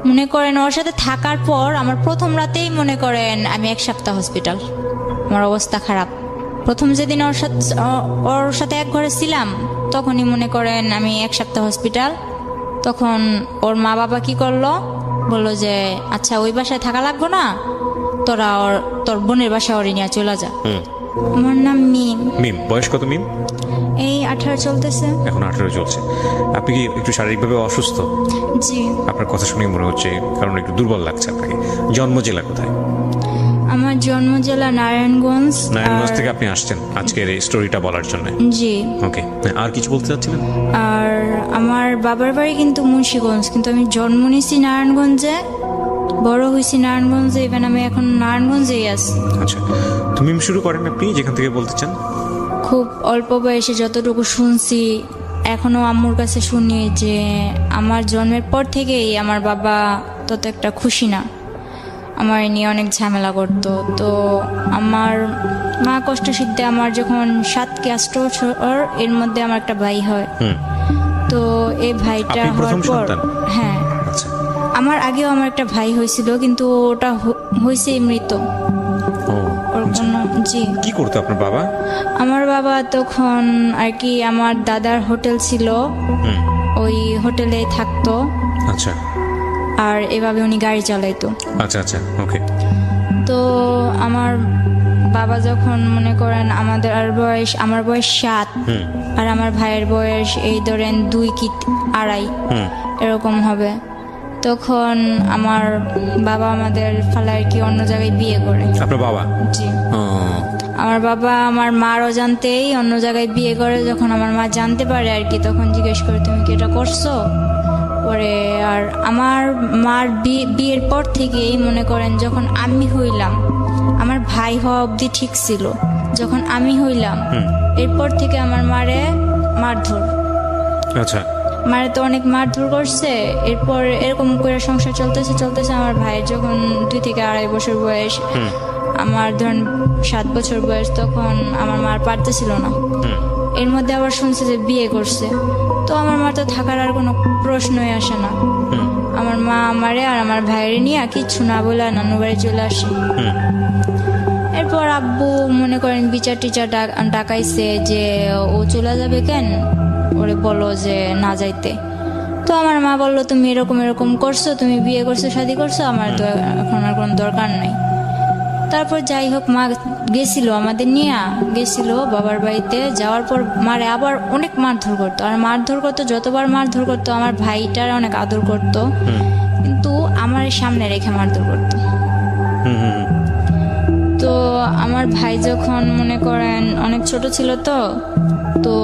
মনে করেন ওর সাথে থাকার পর আমার প্রথম রাতেই মনে করেন আমি 1 সপ্তাহ হসপিটাল, আমার অবস্থা খারাপ। প্রথম যেদিন ওর সাথে এক ঘরে ছিলাম তখনই মনে করেন আমি 1 সপ্তাহ হসপিটাল। তখন ওর মা বাবা কি করলো, বললো যে আচ্ছা ওই বাসায় থাকা লাগবো না, তোরা তোর বোনের বাসায় ওরে নিয়ে চলে যা। আমার নাম মিম। মিম, বয়স কত মিম? এই 18 চলতেছে। এখন 18 চলছে। আপনি কি একটু শারীরিকভাবে অসুস্থ? জি। আপনার কথা শুনে মনে হচ্ছে, কারণ একটু দুর্বল লাগছে আপনাকে। জন্ম জেলা কোথায়? আমার জন্ম জেলা নারায়ণগঞ্জ। নারায়ণগঞ্জ থেকে আপনি আসছেন আজকের এই স্টোরিটা বলার জন্য? জি। ওকে, আর কিছু বলতে চাচ্ছিলেন? আর আমার বাবার বাড়ি কিন্তু মুন্সিগঞ্জ, কিন্তু আমি জন্ম নিয়েছি নারায়ণগঞ্জে, বড় হয়েছি নারায়ণগঞ্জে, ইভেন আমি এখন নারায়ণগঞ্জেই আছি। আচ্ছা, তো মিম শুরু করেন আপনি যেখান থেকে বলতে চান। খুব অল্প বয়সে যতটুকু শুনছি, এখনো আম্মুর কাছে শুনি যে আমার জন্মের পর থেকেই আমার বাবা তত একটা খুশি না, আমার নিয়ে অনেক ঝামেলা করতো। তো আমার মা কষ্ট সিদ্ধে আমার যখন 7 কি 8 বছর, এর মধ্যে আমার একটা ভাই হয়। তো এই ভাইটা আপনি প্রথম হওয়ার পর, সন্তান? হ্যাঁ, আচ্ছা। আমার আগেও আমার একটা ভাই হয়েছিল, কিন্তু ওটা হয়েছে মৃত। ও, ওর আচ্ছা। কোনো, জি। কি করতো আপনার বাবা? আমার বাবা তখন আর কি আমার দাদার হোটেল ছিল, ওই হোটেলে থাকতো। আচ্ছা আর এভাবে উনি গাড়ি চালাইতো। আচ্ছা আচ্ছা, ওকে। তো আমার বাবা যখন মনে করেন আমার বয়স 7 আর আমার ভাইয়ের বয়স এই ধরেন 2 কি 2.5 এরকম হবে, তখন আমার বাবা আমাদের ফালা আর কি অন্য জায়গায় বিয়ে করে। আপনার বাবা? জি। ও, আমার বাবা আমার মার অজান্তেই অন্য জায়গায় বিয়ে করে। যখন আমার মা জানতে পারে আর কি, তখন জিজ্ঞেস করে তুমি কি এটা করছো পরে। আর আমার মার বিয়ের পর থেকেই মনে করেন যখন আমি হইলাম, আমার ভাই হওয়া অবধি ঠিক ছিল, যখন আমি হইলাম এরপর থেকে আমার মারে মারধর। আচ্ছা। মারে তো অনেক মারধর করছে। এরপর এরকম করে সংসার চলতেছে। আমার ভাইয়ের যখন 2 থেকে 2.5 বছর বয়স, আমার ধরেন 7 বছর বয়স, তখন আমার মার পারতেছিল না। এর মধ্যে আবার শুনছে যে বিয়ে করছে, তো আমার মা তো থাকার আর কোনো প্রশ্নই আসে না। আমার মা আমারে আর আমার ভাইয়ের নিয়ে কিচ্ছু না বলে নানু বাড়ি চলে আসে। এরপর আব্বু মনে করেন বিচার টিচার ডাকাইছে যে ও চলে যাবে কেন, ওরে বলো যে না যাইতে। তো আমার মা বললো তুমি এরকম করছো, তুমি বিয়ে করছো, শাদী করছো, আমার তো এখন আর কোনো দরকার নাই। তারপর যাই হোক মা গেছিল, আমাদের নিয়ে গেছিল বাবার বাড়িতে। যাওয়ার পর মারে আবার অনেক মারধর করতো, আর মারধর করতো, যতবার মারধর করতো আমার ভাইটার অনেক আদর করতো, কিন্তু আমার সামনে রেখে মারধর করতো। তো আমার ভাই যখন মনে করেন অনেক ছোট ছিল, তো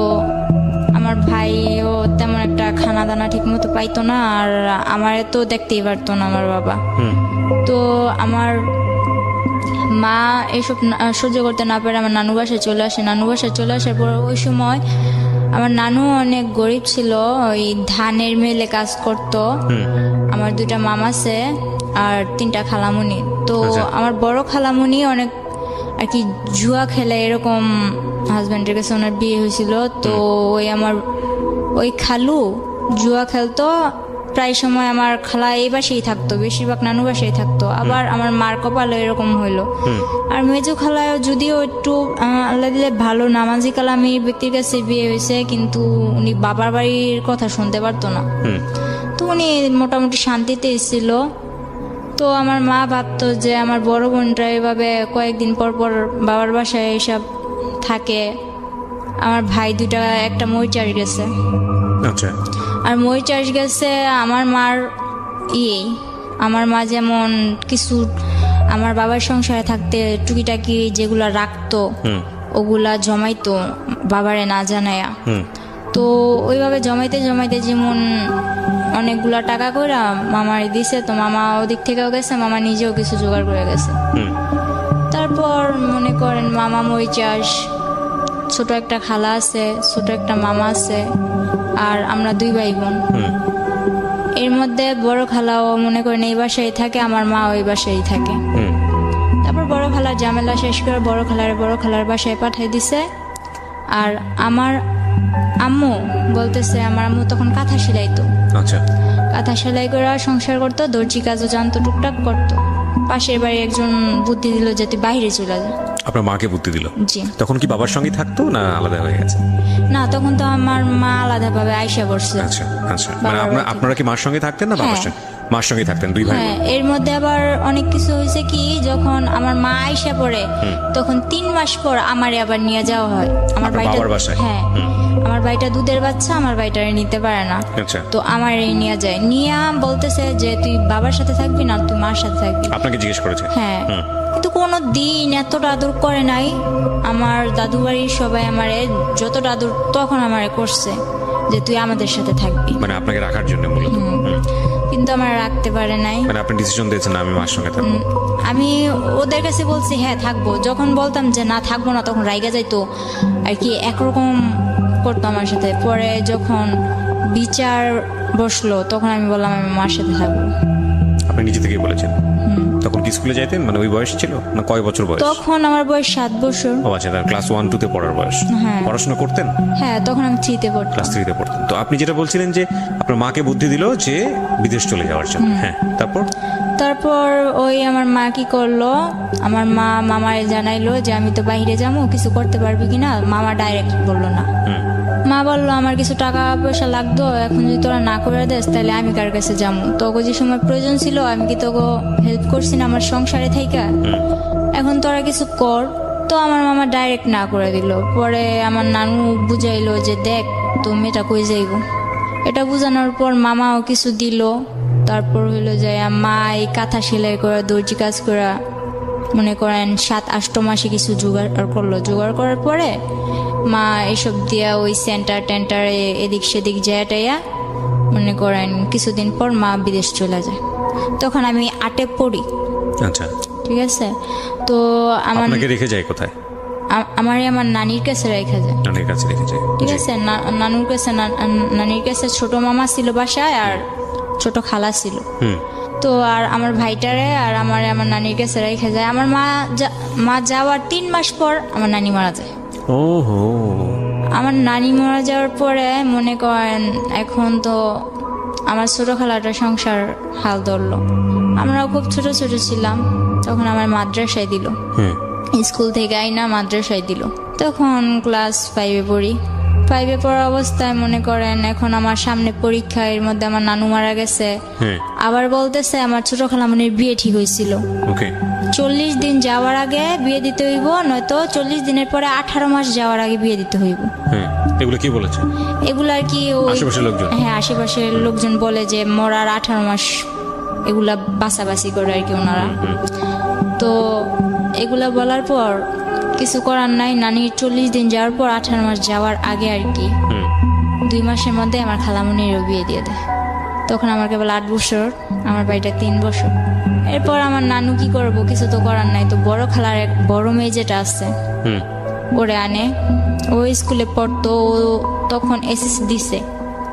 আমার ভাইও তেমন একটা খানা দানা ঠিক মতো পাইতো না, আর আমারে তো দেখতেই পারতো না আমার বাবা। তো আমার মা এসব সহ্য করতে না পারে আমার নানু বাসায় চলে আসে। নানু বাসায় চলে আসার পর ওই সময় আমার নানু অনেক গরিব ছিল, ওই ধানের মেলে কাজ করতো। আমার 2টা মামা আছে আর 3টা খালামুনি। তো আমার বড় খালামুনি অনেক আর কি জুয়া খেলে, এরকম হাজব্যান্ডের কাছে ওনার বিয়ে হয়েছিল। তো ওই খালু জুয়া খেলতো, প্রায় সময় আমার খালা এই বাসেই থাকতো, বেশিরভাগ নানু বাসায় থাকতো। আবার আমার মার কপালে এরকম হইলো। আর মেজু খালায় যদিও একটু আল্লাহ দিলে ভালো নামাজি কালামি ব্যক্তির কাছে বিয়ে হয়েছে, কিন্তু উনি বাবার বাড়ির কথা শুনতে পারতো না। তো উনি মোটামুটি শান্তিতে ছিল। তো আমার মা ভাবতো যে আমার বড় বোনটা এভাবে কয়েকদিন পর পর বাবার বাসায় এসব থাকে। আমার ভাই 2টা, একটা মই চাষ গেছে। আচ্ছা। আর মই চাষ গেছে আমার মার আমার মা যেমন কিছু আমার বাবার সংসারে থাকতে টুকিটাকি যেগুলা রাখতো ওগুলা জমাইতো বাবারে না জানায়া। তো ওইভাবে জমাইতে যেমন অনেকগুলা টাকা করে মামার দিছে। তো মামা ওদিক থেকেও গেছে, মামা নিজেও কিছু জোগাড় করে গেছে। তারপর মনে করেন মামা মই চাষ, ছোট একটা খালা আছে, ছোট একটা মামা আছে, আর আমরা 2 ভাই বোন। এর মধ্যে বড় খালাও মনে করেন এই বাসায় থাকে, আমার মা ওই বাসায় থাকে। তারপর বড় খালার ঝামেলা শেষ করে বড় খালার বাসায় পাঠিয়ে দিছে। আর আমার আম্মু বলতেছে, আমার আম্মু তখন কাঁথা সেলাইতো। আচ্ছা। কাঁথা সেলাই করে সংসার করতো, দর্জি কাজও জানতো, টুকটাক করতো। পাশের বাড়ি একজন বুদ্ধি দিল যে তুই বাইরে চলে যা। আপনার মাকে বুদ্ধি দিল? জি। তখন কি বাবার সঙ্গে থাকতো না আলাদা হয়ে গেছে? না, তখন তো আমার মা আলাদাভাবে আইসা পড়ছে। আচ্ছা আচ্ছা, মানে আপনারা কি মার সঙ্গে থাকতেন না বাবার হ্যাঁ। সঙ্গে? মার সঙ্গে থাকতেন, দুই ভাই হ্যাঁ, এর মধ্যে আবার অনেক কিছু হয়েছে কি, যখন আমার মা আইসা পড়ে তখন 3 মাস পর আমারে আবার নিয়ে যাওয়া হয় আমার আপনার বাবার বাসায়? হ্যাঁ, আমার ভাইটা দুধের বাচ্চা, আমার ভাইটারে নিতে পারে না। আচ্ছা, তো আমারে নিয়ে যায়, নিয়ে বলতেছে যে তুই বাবার সাথে থাকবি না তুই মার সাথে থাকবি। আপনাকে জিজ্ঞেস করেছে? হ্যাঁ, হুম। কিন্তু কোনো দিন এতটা আদর করে নাই। আমার দাদু বাড়ির সবাই আমারে যতটা আদর তখন আমারে করছে যে তুই আমাদের সাথে থাকবি, মানে আপনাকে রাখার জন্য মূলত? কিন্তু আমার রাখতে পারে নাই। মানে আপনি ডিসিশন দিয়েছেন না আমি মার সঙ্গে থাকবো? আমি ওদের কাছে বলছি হ্যাঁ থাকবো, যখন বলতাম যে না থাকবো না তখন রাইগা যাইতো আর কি, একরকম করতো আমার সাথে। পরে যখন বিচার বসলো তখন আমি বললাম আমি মার সাথে থাকবো। আপনি নিজে থেকেই বলেছেন? তখন কি স্কুলে যাইতেন, মানে ওই বয়স ছিল না? কয় বছর বয়স? তখন আমার বয়স 7 বছর। ও আচ্ছা, তার ক্লাস 1-2 পড়ার বয়স। হ্যাঁ। পড়াশোনা করতেন? হ্যাঁ, তখন আমি 3-তে পড়তাম। ক্লাস 3 পড়তেন। তো আপনি যেটা বলছিলেন যে আপনার মাকে বুদ্ধি দিল যে বিদেশ চলে যাওয়ার জন্য, হ্যাঁ, তারপর ওই আমার মা কি করলো, আমার মা মামারে জানাইলো যে আমি তো বাইরে যাবো, কিছু করতে পারবি কিনা। মামা ডাইরেক্ট বললো না। মা বললো আমার কিছু টাকা পয়সা লাগতো, এখন যদি তোরা না করে দেস তাহলে আমি কার কাছে যাবো, তোকে যে সময় প্রয়োজন ছিল আমি কি তোকে হেল্প করছি না আমার সংসারে থাইকা, এখন তোরা কিছু কর। তো আমার মামা ডাইরেক্ট না করে দিল। পরে আমার নানু বুঝাইলো যে দেখ তো মেয়েটা কই যাইব। এটা বুঝানোর পর মামাও কিছু দিল। তারপর হইলো যে মা এই কাঁথা সেলাই করা, দর্জি কাজ করা, মনে করেন 7-8 মাসে কিছু জোগাড় করলো। জোগাড় করার পরে মা এসব দিয়া ওই সেন্টার টেন্টারে এদিক সেদিক যাইয়া মনে করেন কিছুদিন পর মা বিদেশ চলে যায়। তখন আমি 8-এ পড়ি। আচ্ছা, ঠিক আছে। তো আপনাকে রেখে যায় কোথায়? আমার নানির কাছে রেখে যায়। নানির কাছে রেখে যায়, ঠিক আছে। নানুর কাছে, নানির কাছে ছোট মামা ছিল বাসায় আর ছোট খালা ছিল। তো আর আমার ভাইটারে আর আমার নানির কাছে রেখে যায়। আমার মা যাওয়ার 3 মাস পর আমার নানি মারা যায়। ওহো। আমার নানি মারা যাওয়ার পরে মনে করেন এখন তো আমার ছোট খালাটা সংসার হাল ধরলো। আমরাও খুব ছোট ছোট ছিলাম তখন। আমার মাদ্রাসায় দিল, স্কুল থেকে আইনা মাদ্রাসায় দিল। তখন ক্লাস 5-এ পড়ি। 5-এ পড়া অবস্থায় মনে করেন এখন আমার সামনে পরীক্ষা, এর মধ্যে আমার নানু মারা গেছে। আবার বলতেছে আমার ছোট খালামণির বিয়ে ঠিক হয়েছিল, 40 দিন যাওয়ার আগে বিয়ে দিতে হইব, নয়তো 40 দিনের পরে 18 মাস যাওয়ার আগে বিয়ে দিতে হইব। এগুলো কি বলেছে? এগুলো আর কি আশেপাশের লোকজন? হ্যাঁ, আশেপাশের লোকজন বলে যে মরার 18 মাস এগুলা বাছাবাছি করে আর কি ওনারা। তো এগুলা বলার পর কিছু করার নাই। নানির 40 দিন যাওয়ার পর 18 মাস যাওয়ার আগে আর কি 2 মাসের মধ্যে আমার খালামণিরও বিয়ে দিয়ে দেয়। তখন আমার কেবল 8 বছর, আমার ভাইটা 3 বছর। এরপর আমার নানু কি করবো, কিছু তো করার নাই। তো বড় খালার এক বড় মেয়ে যেটা আছে ওরে আনে, ও স্কুলে পড়তো। ও তখন এসএসসি দিছে,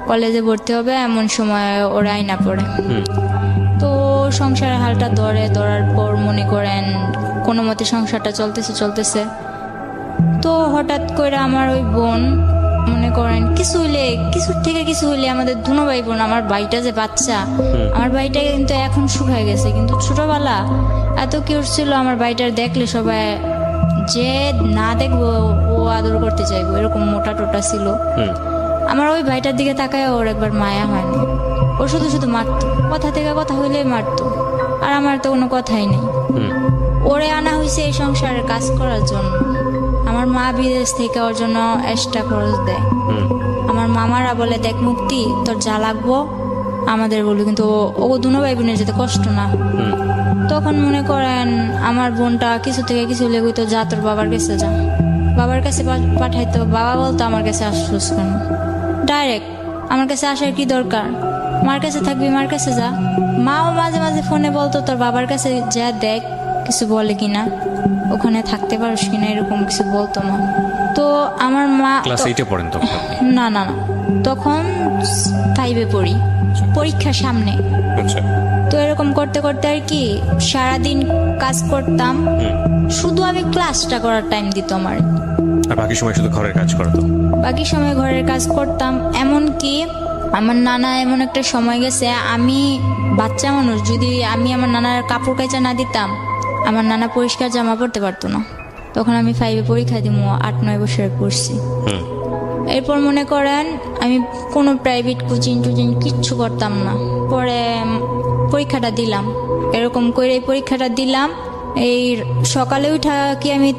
কলেজে ভর্তি হবে এমন সময় ওরা আইনা পড়ে। তো সংসারের হালটা ধরার পর মনে করেন কোনো মতে সংসারটা চলতেছে। তো হঠাৎ করে আমার ওই বোন মনে করেন কিছুর থেকে কিছু হইলে আমাদের দুনো ভাই বোন, আমার ভাইটা যে বাচ্চা, আমার ভাইটা কিন্তু এখন শুকায় গেছে, কিন্তু ছোটবেলা এত কিউট ছিল। আমার ভাইটার দেখলে সবাই যে না দেখবো ও আদর করতে চাইবো, এরকম মোটা টোটা ছিল। আমার ওই ভাইটার দিকে তাকায় ওর একবার মায়া হয়নি। ও শুধু মারতো, কথা থেকে কথা হইলেই মারতো। আর আমার তো কোনো কথাই নেই। ওরে আনা হয়েছে এই সংসারের কাজ করার জন্য। আমার মা বিদেশ থেকে ওর জন্য এক্সট্রা খরচ দেয়। আমার মামারা বলে দেখ মুক্তি তোর যা লাগবো আমাদের বলি, কিন্তু ও দুনো ভাই বোনের যাতে কষ্ট না। তখন মনে করেন আমার বোনটা কিছু থেকে কিছু লেগে তো যা তোর বাবার কাছে যা, বাবার কাছে পাঠাইতো। বাবা বলতো আমার কাছে আসছিস কেন, ডাইরেক্ট আমার কাছে আসার কি দরকার, মার কাছে থাকবি মার কাছে যা। মাও মাঝে মাঝে ফোনে বলতো তোর বাবার কাছে যা দেখ কিছু বলে কিনা, ওখানে থাকতে পারিস কিনা, এরকম কিছু বলতো মা। তো আমার মা ক্লাস 8-এ পড়েন তখন? না, তখন 5-এ পড়ি, পরীক্ষার সামনে। তো এরকম করতে করতে আর কি সারাদিন কাজ করতাম, শুধু আমি ক্লাসটা করার টাইম দিত আমার। আর বাকি সময় শুধু ঘরের কাজ করতো? বাকি সময় ঘরের কাজ করতাম। এমনকি আমার নানা এমন একটা সময় গেছে, আমি বাচ্চা মানুষ, যদি আমি আমার নানার কাপড় কাচা না দিতাম, আমার নানা পরিষ্কার জামা পরতে পারতো না। তখন আমি 5-এ পরীক্ষা দিব, 8-9 বছর পড়ছি। হুম এরপর মনে করেন আমি কোনো প্রাইভেট কোচিং টোচিং কিচ্ছু করতাম না। পরে পরীক্ষাটা দিলাম, এরকম করে পরীক্ষাটা দিলাম। এই সকালে উঠা কি আমি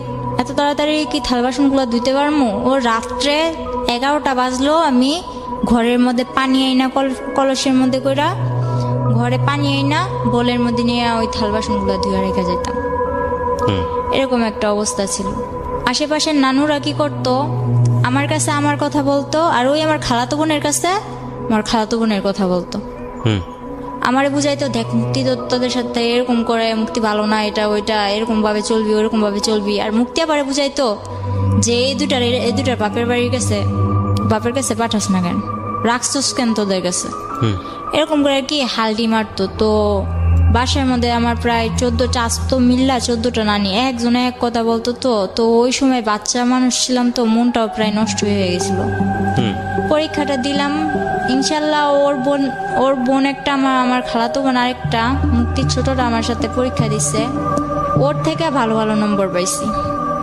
এত তাড়াতাড়ি কি থাল বাসনগুলো ধুইতে পারবো? ও রাত্রে 11টা বাজলো, আমি ঘরের মধ্যে পানি আইনা কলসের মধ্যে কইরা ঘরে পানি আইনা বোলের মধ্যে নিয়ে ওই থাল বাসনগুলো ধুয়ে রেখে যেতাম। হুম এরকম একটা অবস্থা ছিল। আশেপাশের নানুরা কি করতো, আমার কাছে আমার কথা বলতো, আর ওই আমার খালাতো বোনের কাছে আমার খালাতো বোনের কথা বলতো। হুম আমারে বুঝাইতো, দেখ মুক্তি তোদের সাথে এরকম করে, মুক্তি ভালো না, এটা ওইটা এরকম ভাবে চলবি, ওইরকম ভাবে চলবি। আর মুক্তি আবার বুঝাইতো যে এই দুটার বাপের বাড়ির কাছে, বাপের কাছে পাঠাস না কেন, রাখছস কেন তোদের কাছে, হুম এরকম করে আর কি হালটি মারতো। তো বাসার মধ্যে আমার প্রায় 14টা, আজ তো মিল্লা 14টা নানি, একজনে এক কথা বলতো। তো ওই সময় বাচ্চা মানুষ ছিলাম, তো মনটাও প্রায় নষ্ট হয়ে গেছিল। হুম পরীক্ষাটা দিলাম, ইনশাল্লাহ ওর বোন একটা, আমার খালাতো বোন আরেকটা, মুক্তির ছোটটা আমার সাথে পরীক্ষা দিছে, ওর থেকে ভালো ভালো নম্বর পাইছি।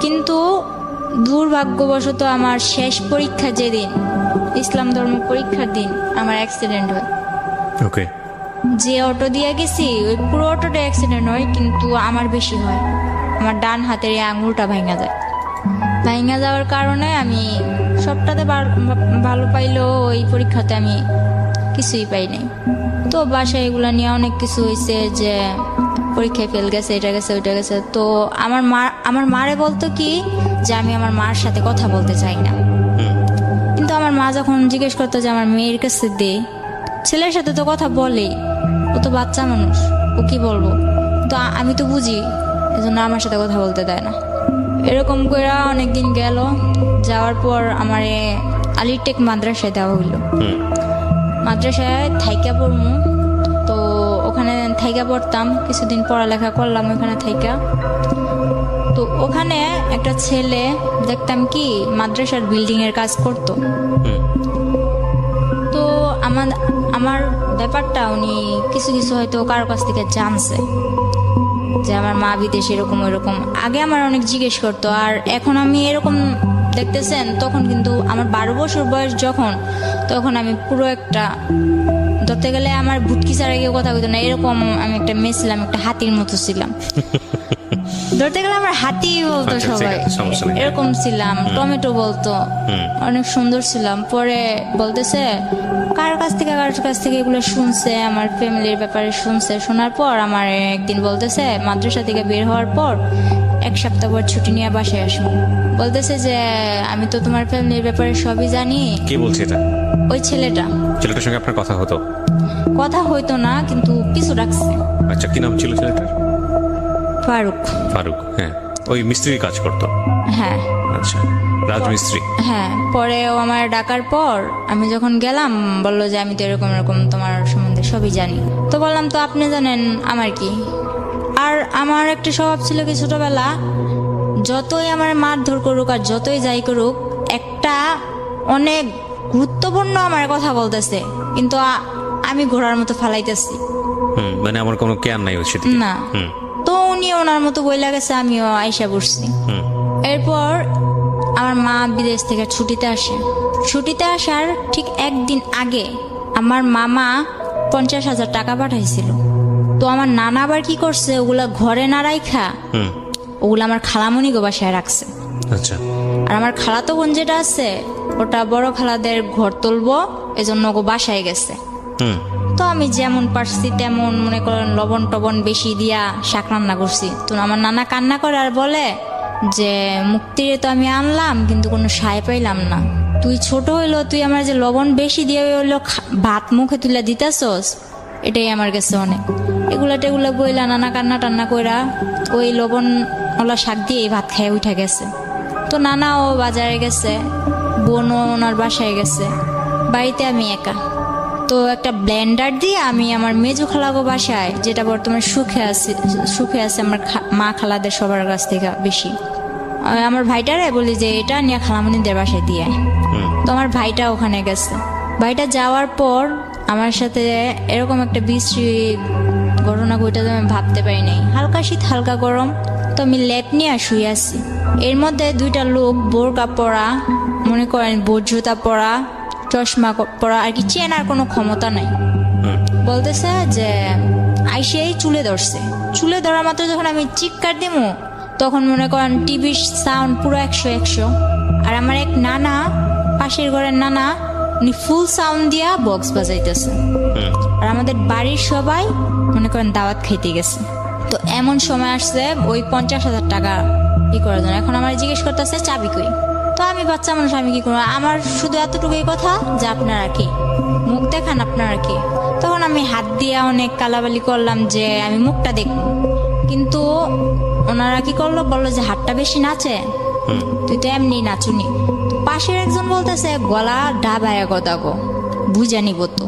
কিন্তু দুর্ভাগ্যবশত আমার শেষ পরীক্ষা যেদিন, ইসলাম ধর্ম পরীক্ষার দিন, আমার অ্যাক্সিডেন্ট হয়। ওকে। যে অটো দিয়ে গেছি ওই পুরো অটোটা অ্যাক্সিডেন্ট হয়, কিন্তু আমার বেশি হয়। আমার ডান হাতের এই আঙুলটা ভাঙা যায়। ভাঙা যাওয়ার কারণে আমি সবটাতে ভালো পাইলেও ওই পরীক্ষাতে আমি কিছুই পাই নাই। তো বাসায় এগুলো নিয়ে অনেক কিছু হয়েছে, যে পরীক্ষায় ফেল গেছে, এটা গেছে, ওইটা গেছে। তো আমার মারে বলতো কি যে আমি আমার মার সাথে কথা বলতে চাই না। হুম কিন্তু আমার মা যখন জিজ্ঞেস করতো যে আমার মেয়ের কাছে দে, ছেলের সাথে তো কথা বলে, ও তো বাচ্চা মানুষ, ও কি বলবো। তো আমি তো বুঝি, এজন্য আমার সাথে কথা বলতে দেয় না। এরকম করে অনেকদিন গেল, যাওয়ার পর আমার আলিটেক মাদ্রাসায় দেওয়া হইলো। হুম মাদ্রাসায় থাইকা পড়মু, তো ওখানে থাইকা পড়তাম, কিছুদিন পড়ালেখা করলাম ওখানে থাইকা। তো ওখানে একটা ছেলে দেখতাম কি মাদ্রাসার বিল্ডিং এর কাজ করতো। হুম তো আমার ব্যাপারটা উনি কিছু কিছু হয়তো কারো কাছ থেকে জানছে, যে আমার মা বিদেশে এরকম ওইরকম। আগে আমার অনেক জিজ্ঞেস করতো, আর এখন আমি এরকম দেখতেছেন, তখন কিন্তু আমার 12 বছর বয়স যখন, তখন আমি পুরো একটা, ধরতে গেলে আমার ভুটকি ছাড়া কেউ কথা বলতো না, এরকম আমি একটা মেয়ে ছিলাম, একটা হাতির মতো ছিলাম। ধরতে গেলে আমার হাতি বলতো আচ্ছা, সবাই, ঠিক আছে, সমস্যা নেই। এরকম ছিলাম। টমেটো বলতো, হুম। অনেক সুন্দর ছিলাম। পরে বলতেছে কার কাছ থেকে এগুলো শুনছে, আমার ফ্যামিলির ব্যাপারে শুনছে। শোনার পর আমার একদিন বলতেছে, মাদ্রাসা থেকে বের হওয়ার পর 1 সপ্তাহ পর ছুটি নিয়ে বাসায় আসবো। বলতেছে যে আমি তো তোমার ফ্যামিলির ব্যাপারে সবই জানি। কে বলছে এটা? ওই ছেলেটার সঙ্গে আপনার কথা হতো? কথা হইতো না, কিন্তু পিছু রাখছে। আচ্ছা, কি নাম ছিল ছেলেটার? ফারুক। ফারুক, হ্যাঁ। ওই মিস্ত্রির কাজ করতো? হ্যাঁ আচ্ছা, রাজমিস্ত্রি। হ্যাঁ। পরে ও আমার ডাকার পর আমি যখন গেলাম, বললো যে আমি তো এরকম এরকম তোমার সম্বন্ধে সবই জানি। তো বললাম তো আপনি জানেন আমার কি। আর আমার একটা স্বভাব ছিল কি, ছোটবেলা যতই আমার মারধর করুক আর যতই যাই করুক, একটা অনেক গুরুত্বপূর্ণ আমার কথা বলতেছে, কিন্তু আমি ঘোড়ার মতো ফালাইতেছি। মানে আমার কোনো কেয়ার নাই হচ্ছে না। হুম তো উনি ওনার মতো বইলা গেছে, আমিও আইসা পড়ছি। হুম এরপর আমার মা বিদেশ থেকে ছুটিতে আসে। ছুটিতে আসার ঠিক একদিন আগে আমার মামা 50,000 টাকা পাঠাইছিল। তো আমার নানা আবার কি করছে, ওগুলা ঘরে না রাইখা হুম ওগুলো আমার খালামণি গো বাসায় রাখছে। আচ্ছা। আর আমার খালাতো বোন যেটা আছে, ওটা বড় খালাদের ঘর তুলবো, এজন্য ওগো বাসায় গেছে। হুম তো আমি যেমন পারছি তেমন মনে করেন লবণ টবণ বেশি দিয়া শাক রান্না করছি। তো আমার নানা কান্না করে আর বলে যে মুক্তিরে তো আমি আনলাম, কিন্তু কোনো সায় পাইলাম না। তুই ছোট হইলো, তুই আমার যে লবণ বেশি দিয়ে হইলো ভাত মুখে তুলে দিতেছস, এটাই আমার কাছে অনেক। এগুলা টেগুলা বইলা নানা কান্না টান্না কইরা ওই লবণ ওলা শাক দিয়ে ভাত খাই উঠে গেছে। তো নানাও বাজারে গেছে, বোনও ওনার বাসায় গেছে, বাড়িতে আমি একা। তো একটা ব্লেন্ডার দিয়ে আমি আমার মেজু খালাগো বাসায়, যেটা বর্তমানে সুখে আছে আমার মা খালাদের সবার কাছ থেকে বেশি, আমার ভাইটারে বলি যে এটা নিয়ে খালামণিদের বাসায় দিয়ে। তো আমার ভাইটা ওখানে গেছে। বাড়িটা যাওয়ার পর আমার সাথে এরকম একটা বিশ্রী ঘটনা ঘটে আমি ভাবতে পারি নাই। হালকা শীত হালকা গরম, তো আমি লেপ নিয়ে শুয়ে আছি। এর মধ্যে দুইটা লোক বোরকা পরা, মনে করেন বোট জুতা পরা, চশমা পরা, আর কি চেনার কোনো ক্ষমতা নাই, বলতেছে যে আইসেই চুলে ধরছে। চুলে ধরা মাত্র যখন আমি চিৎকার দিমু তখন মনে করেন টিভির সাউন্ড পুরো 100। আর আমার এক নানা, পাশের ঘরের নানা, উনি ফুল সাউন্ড দিয়া বক্স বাজাইতেছে। আর আমাদের বাড়ির সবাই মনে করেন দাওয়াত খাইতে গেছে। তো এমন সময় আসছে ওই 50,000 টাকা ই করার জন্য। এখন আমার জিজ্ঞেস করতেছে চাবি কই। তো আমি বাচ্চা মানুষ, আমি কি করবো, আমার শুধু এতটুকুই কথা যে আপনারা কি মুখ দেখান, আপনারা কি। তখন আমি হাত দিয়ে অনেক কালাবালি করলাম যে আমি মুখটা দেখবো, কিন্তু ওনারা কি করলো, বললো যে হাতটা বেশি নাচে, তুই তো এমনি নাচুনি। পাশের একজন বলতেছে গলা ডাবায়া কথা গো, বুঝা নিব তো।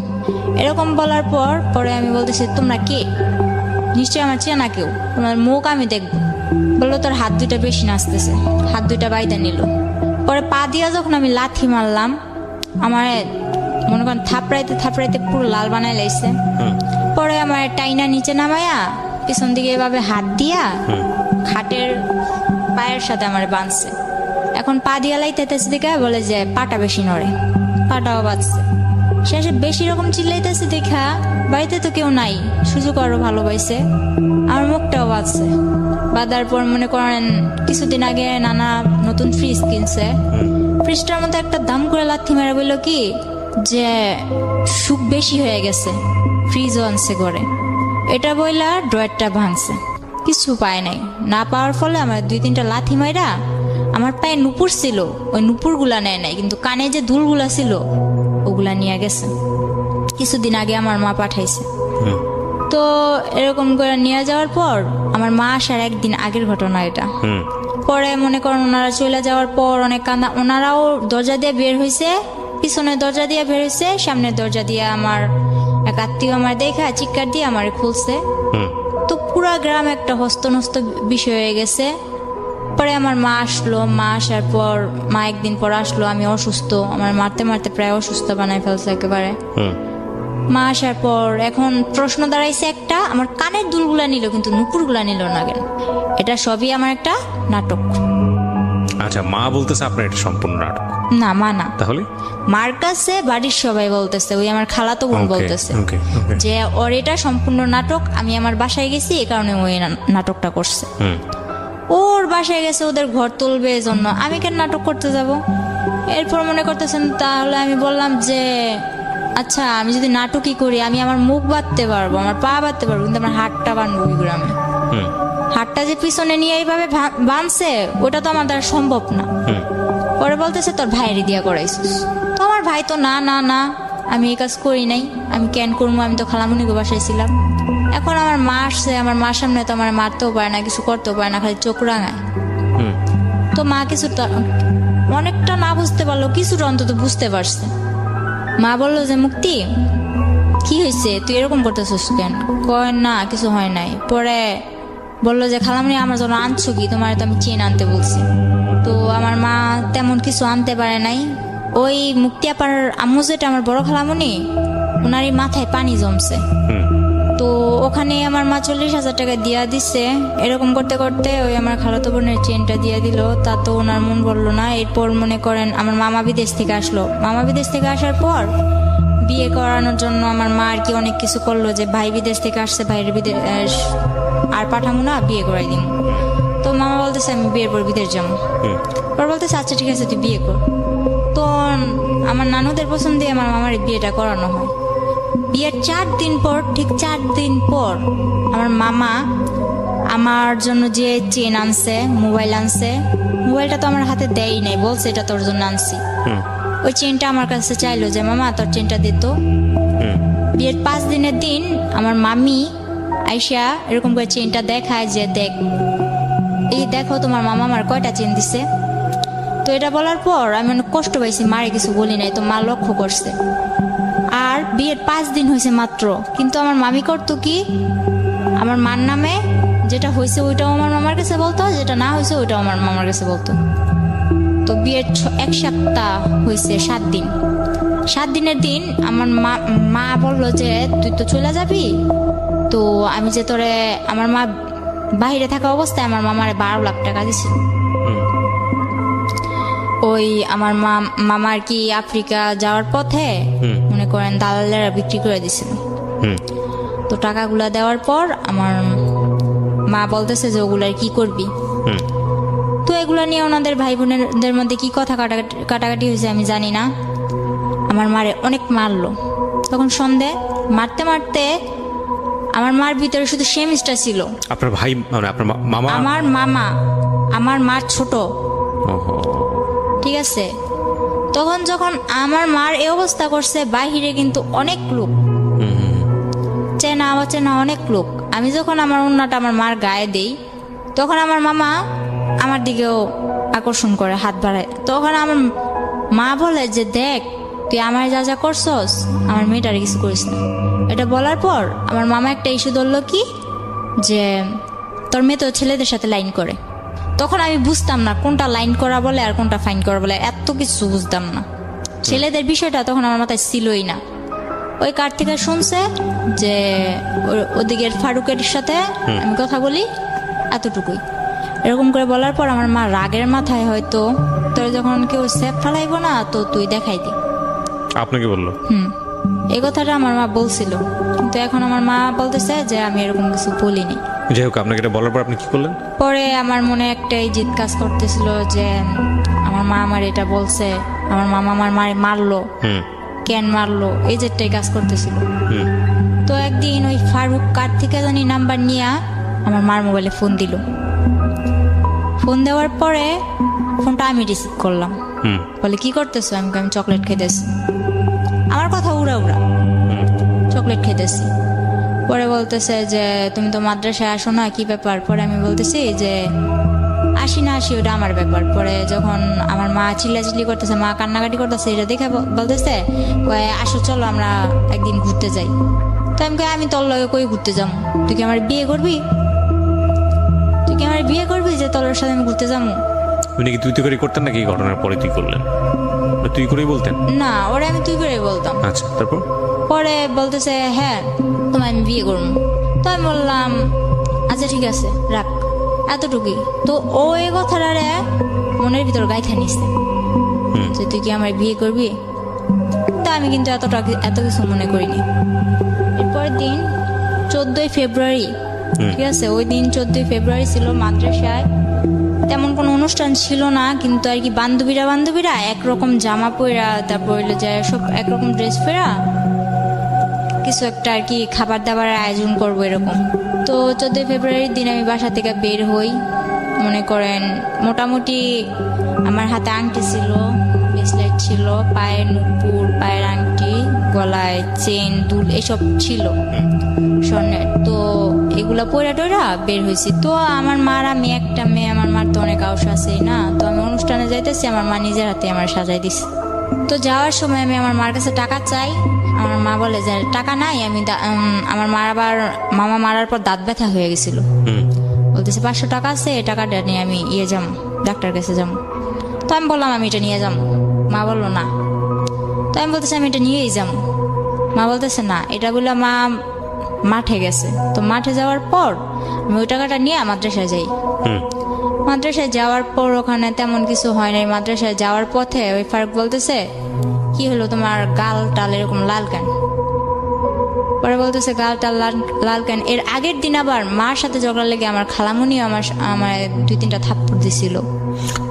এরকম বলার পরে আমি বলতেছি তোমরা কে, নিশ্চয়ই আমার চেনা কেউ, তোমার মুখ আমি দেখবো। বললো তোর হাত দুইটা বেশি নাচতেছে, হাত দুইটা বাইদা নিল। পরে পা দিয়া যখন আমি লাথি মারলাম, আমার মনে করেন থাপড়াইতে পুরো লাল বানাই লাইছে। পরে আমার টাইনা নিচে নামায়া পিছন দিকে এভাবে হাত দিয়া খাটের পায়ের সাথে আমার বাঁধছে। এখন পা দিয়া লাইতেছে দিকে বলে যে পাটা বেশি নড়ে, পাটাও বাঁধছে। শেষে বেশি রকম চিল্লাইতেছে দেখা বাড়িতে তো কেউ নাই, সুযোগ আরো ভালোবাসে, আমার মুখটাও বাঁধছে। বাঁধার পর মনে করেন কিছুদিন আগে নানা নতুন ফ্রিজ কিনছে, ফ্রিজটার মধ্যে একটা দাম করে লাথি মেরে বললো কি যে সুখ বেশি হয়ে গেছে, ফ্রিজও আনছে ঘরে। এটা বইলা ড্রয়ারটা ভাঙছে, কিছু পায় নাই। না পাওয়ার ফলে আমার 2-3টা লাথি মাইরা আমার পায়ে নুপুর ছিল, ওই নুপুরগুলা নেয় নাই, কিন্তু কানে যে দুলগুলা ছিল ওগুলা নিয়ে গেছে। কিছুদিন আগে আমার মা পাঠাইছে। তো এরকম করে নিয়ে যাওয়ার পর আমার মা আসার একদিন আগের ঘটনা এটা। পরে মনে করেন ওনারা চলে যাওয়ার পর অনেক কান্দা, ওনারাও দরজা দিয়ে বের হয়েছে, পিছনের দরজা দিয়ে বের হয়েছে, সামনের দরজা দিয়ে আমার এক আত্মীয় আমার দেখা চিৎকার দিয়ে আমার খুলছে। তো পুরা গ্রাম একটা হস্তনস্ত বিষয় হয়ে গেছে। পরে আমার মা আসলো, মা আসার পর মা একদিন পর আসলো, আমি অসুস্থ, আমার মারতে মারতে প্রায় অসুস্থ বানাই ফেলছে একেবারে। মা আসার পর এখন প্রশ্ন দাঁড়াইছে একটা, আমার কানের দুলগুলা নিল কিন্তু নুপুরগুলা নিল না কেন? এটা সবই আমার একটা নাটক। আচ্ছা, মা বলতেছে আপনার এটা সম্পূর্ণ নাটক? না, মা না। তাহলে মার কাছে বাড়ির সবাই বলতেছে, ওই আমার খালাতো বোন বলতেছে যে ওর এটা সম্পূর্ণ নাটক, আমি আমার বাসায় গেছি এই কারণে ওই নাটকটা করছে। ওর বাসায় গেছে ওদের ঘর তুলবে এজন্য, আমি কেন নাটক করতে যাব? এরপর মনে করতেছেন, তাহলে আমি বললাম যে আচ্ছা আমি যদি নাটকই করি, আমি আমার মুখ বাঁধতে পারবো, আমার পা বাঁধতে পারবো, কিন্তু আমার হাতটা বাঁধবো কি গ্রামে? হাতটা যে পিছনে নিয়ে এইভাবে বাঁধছে ওটা তো আমার দ্বারা সম্ভব না। পরে বলতেছে তোর ভাইয়েরই দিয়া করাইছিস। তো আমার ভাই তো না না না, আমি এই কাজ করি নাই, আমি কেন করবো, আমি তো খালামুনিকে বাসায় ছিলাম। এখন আমার মা আসছে, আমার মার সামনে তো আমার মারতেও পারে না, কিছু করতেও পারে না, খালি চোখ রাঙায়। তো মা কিছুটা অনেকটা না বুঝতে পারলো, কিছুটা অন্তত বুঝতে পারছে। মা বললো যে মুক্তি কি হয়েছে, তুই এরকম করতেছিস কেন? কয় না কিছু হয় নাই। পরে বললো যে খালামুনি আমার জন্য আনছো কি, তোমার তো আমি চেন আনতে বলছি। তো আমার মা তেমন কিছু আনতে পারে নাই। ওই মুক্তি আপার আম্মু যেটা আমার বড় খালামুনি, ওনারই মাথায় পানি জমছে। তো ওখানে আমার মা 40,000 টাকা দিয়া দিচ্ছে। এরকম করতে করতে ওই আমার খালাতো বোনের চেনটা দিয়ে দিল, তা তো ওনার মন বললো না। এরপর মনে করেন আমার মামা বিদেশ থেকে আসলো। মামা বিদেশ থেকে আসার পর বিয়ে করানোর জন্য আমার মা আর কি অনেক কিছু করলো, যে ভাই বিদেশ থেকে আসছে, ভাইয়ের বিদেশ আর পাঠাবো না, বিয়ে করাই দিন। তো মামা বলতেছে আমি বিয়ের পর বিদেশ যাবো। পর বলতেছে আচ্ছা ঠিক আছে তুই বিয়ে কর। তো আমার নানুদের পছন্দে আমার মামার বিয়েটা করানো হয়। বিয়ের 4 দিন পর, ঠিক 4 দিন পর আমার মামা আমার জন্য যে চেন আনছে, মোবাইল আনছে, মোবাইলটা তো আমার হাতে দেয়ই নাই, বলছে এটা তোর জন্য আনছি। ওই চেনটা আমার কাছে চাইলো যে মামা তোর চেনটা দিত। বিয়ের 5 দিনের দিন আমার মামি আইসা এরকম করে চেনটা দেখায় যে দেখ, এই দেখো তোমার মামা আমার কয়টা চেন দিছে। তো এটা বলার পর আমি অনেক কষ্ট পাইছি, মারে কিছু বলি নাই, তো মা লক্ষ্য করছে। আর বিয়ের 5 দিন হয়েছে মাত্র, কিন্তু আমার মামি করতো কি, আমার মার নামে যেটা হয়েছে ওইটাও আমার মামার কাছে বলতো, যেটা না হয়েছে ওইটাও আমার মামার কাছে বলতো। তো বিয়ের 1 সপ্তাহ হয়েছে 7 দিন। 7 দিনের দিন আমার মা বললো যে তুই তো চলে যাবি, তো আমি যে তোরে, আমার মা বাইরে থাকা অবস্থায় আমার মামারে 12 লাখ টাকা দিছিল। ওই আমার মামা আর কি আফ্রিকা যাওয়ার পথে মনে করেন দালালেরা বিক্রি করে দিছিল। তো টাকাগুলা দেওয়ার পর আমার মা বলতেছে যে ওগুলার কি করবি। তো এগুলা নিয়ে ওনাদের ভাই বোনেদের মধ্যে কি কথা কাটাকাটি হয়েছে আমি জানি না। আমার মারে অনেক মারলো। তখন সন্ধে মারতে মারতে আমার মার ভিতরে শুধু সেমিস্টার ছিল। আপনার ভাই মানে আপনার মামা? আমার মামা, আমার মার ছোট। ওহো। ঠিক আছে, তখন যখন আমার মার এই অবস্থা করছে, বাহিরে কিন্তু অনেক লোক, চেনা অচেনা অনেক লোক। আমি যখন আমার ওন্নাটা আমার মার গায়ে দেই, তখন আমার মামা আমার দিকেও আকর্ষণ করে, হাত বাড়ায়। তখন আমার মা বলে যে দেখ তুই আমার যা যা করছস, আমার মেয়েটারে কিছু করিস না। এটা বলার পর আমার মামা একটা ইস্যু ধরলো কি, যে তোর মেয়ে তো ছেলেদের সাথে লাইন করে। তখন আমি বুঝতাম না কোনটা লাইন করা বলে আর কোনটা ফাইন করা বলে, এত কিছু বুঝতাম না। ছেলেদের বিষয়টা তখন আমার মাথায় ছিলই না। ওই কার থেকে শুনছে যে ওদিকের ফারুকের সাথে আমি কথা বলি, এতটুকুই। এরকম করে বলার পর আমার মা রাগের মাথায় হয়তো তোর যখন কেউ সেফ ফালাইব না তো তুই দেখাই দি। আপনাকে বললো? এই কথাটা আমার মা বলছিল, কিন্তু এখন আমার মা বলতেছে যে আমি এরকম কিছু বলিনি। যাই হোক, আপনাকে এটা বলার পর আপনি কি করলেন? পরে আমার মনে একটাই জিদ কাজ করতেছিল যে আমার মা আমার এটা বলছে, আমার মামা আমার মারে মারলো, কেন মারলো, এই যেটাই কাজ করতেছিল। তো একদিন ওই ফারুক কার থেকে জানি নাম্বার নিয়ে আমার মার মোবাইলে ফোন দিল। ফোন দেওয়ার পরে ফোনটা আমি রিসিভ করলাম। বলে কি করতেছো? আমি চকলেট খেতেছি। আমার কথা উড়া উড়া, চকলেট খেতেছি। পরে বলতেছে যে তুমি তো মাদ্রাসায় আসো না, কি ব্যাপার? পরে আমি বলতেছি যে আসি না আসি ওটা আমার ব্যাপার। পরে যখন আমার মা চিল্লাচিল্লি করতেছে, মা কান্নাকাটি করতেছে, এটা দেখে বলতেছে আসো চলো আমরা একদিন ঘুরতে যাই। তো আমি তোর লগে কই ঘুরতে যাবো? তুই কি আমার বিয়ে করবি? তুই কি আমার বিয়ে করবি যে তোর সাথে আমি ঘুরতে যাবো? উনি কি তুই তো করে করতেন নাকি? ঘটনার পরে তুই করলেন? তুই করেই বলতেন? না, ওরা আমি তুই করে বলতাম। আচ্ছা, তারপর? পরে বলতেছে হ্যাঁ তোমায় আমি বিয়ে করবো। তো আমি বললাম আচ্ছা ঠিক আছে রাখ, এতটুকুই। তো ও এই কথাটারে মনের ভিতর গাইথা নিচ্ছে যে তুই কি আমার বিয়ে করবি। তা আমি কিন্তু এত কিছু মনে করিনি। এরপরের দিন 14ই ফেব্রুয়ারি, ঠিক আছে, ওই দিন 14ই ফেব্রুয়ারি ছিল। মাদ্রাসায় তেমন কোনো অনুষ্ঠান ছিল না, কিন্তু আর কি বান্ধবীরা একরকম জামা পরা, তারপর হইলো যে সব একরকম ড্রেস পরা কিছু একটা আর কি খাবার দাবারের আয়োজন করবো এরকম। তো 14ই ফেব্রুয়ারির দিন আমি বাসা থেকে বের হই। মনে করেন মোটামুটি আমার হাতে আংটি ছিল, ব্রেসলেট ছিল, পায়ের নুপুর, পায়ের আংটি, গলায় চেন, দুল এসব ছিল স্বর্ণের। তো এগুলা পয়রা টয়রা বের হয়েছি। তো আমার মার, আমি একটা মেয়ে, আমার মার তো অনেক আউস আছেই না। তো আমি অনুষ্ঠানে যাইতেছি, আমার মা নিজের হাতে আমার সাজাই দিছে। তো যাওয়ার সময় আমি আমার মার কাছে টাকা চাই। আমার মা বলে যে টাকা নাই। আমি আমার মার আবার মামা মারার পর দাঁত ব্যথা হয়ে গেছিল, বলতেছে 500 টাকা আছে, এই টাকাটা নিয়ে আমি যাবো, ডাক্তার কাছে যাবো। তো আমি বললাম আমি এটা নিয়ে যাবো। মা বললো না। তো আমি বলতেছি আমি এটা নিয়েই যাবো। মা বলতেছে না, এটা বলে মা মাঠে গেছে। তো মাঠে যাওয়ার পর আমি ওই টাকাটা নিয়ে মাদ্রাসায় যাই। মাদ্রাসায় যাওয়ার পর ওখানে তেমন কিছু হয় নাই। মাদ্রাসায় যাওয়ার পথে ওই ফারুক বলতেছে কি হলো তোমার গাল টাল এরকম লাল কেন? পরে বলতেছে গাল টাল লাল কেন? এর আগের দিন আবার মার সাথে ঝগড়া লেগে আমার খালামুনি আমার 2-3টা থাপ্পড় দিছিল।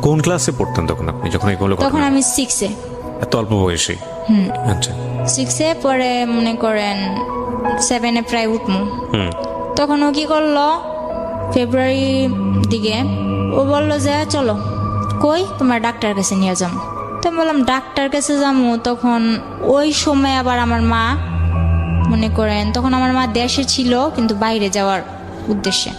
কোন ক্লাসে পড়তেন তখন আপনি যখন এগুলো? তখন আমি 6-এ। এত অল্প বয়সে? আচ্ছা, 6-এ। পরে মনে করেন 7-এ প্রায় উঠমু। তখন ও কি করলো, ফেব্রুয়ারি দিকে ও বললো যে চলো। কই? তোমার ডাক্তার কাছে নিয়ে যাবো। তো আমি বললাম ডাক্তার কাছে যাবো। তখন ওই সময় আবার আমার মা মনে করেন, তখন আমার মা দেশে ছিল কিন্তু বাইরে যাওয়ার উদ্দেশ্যে।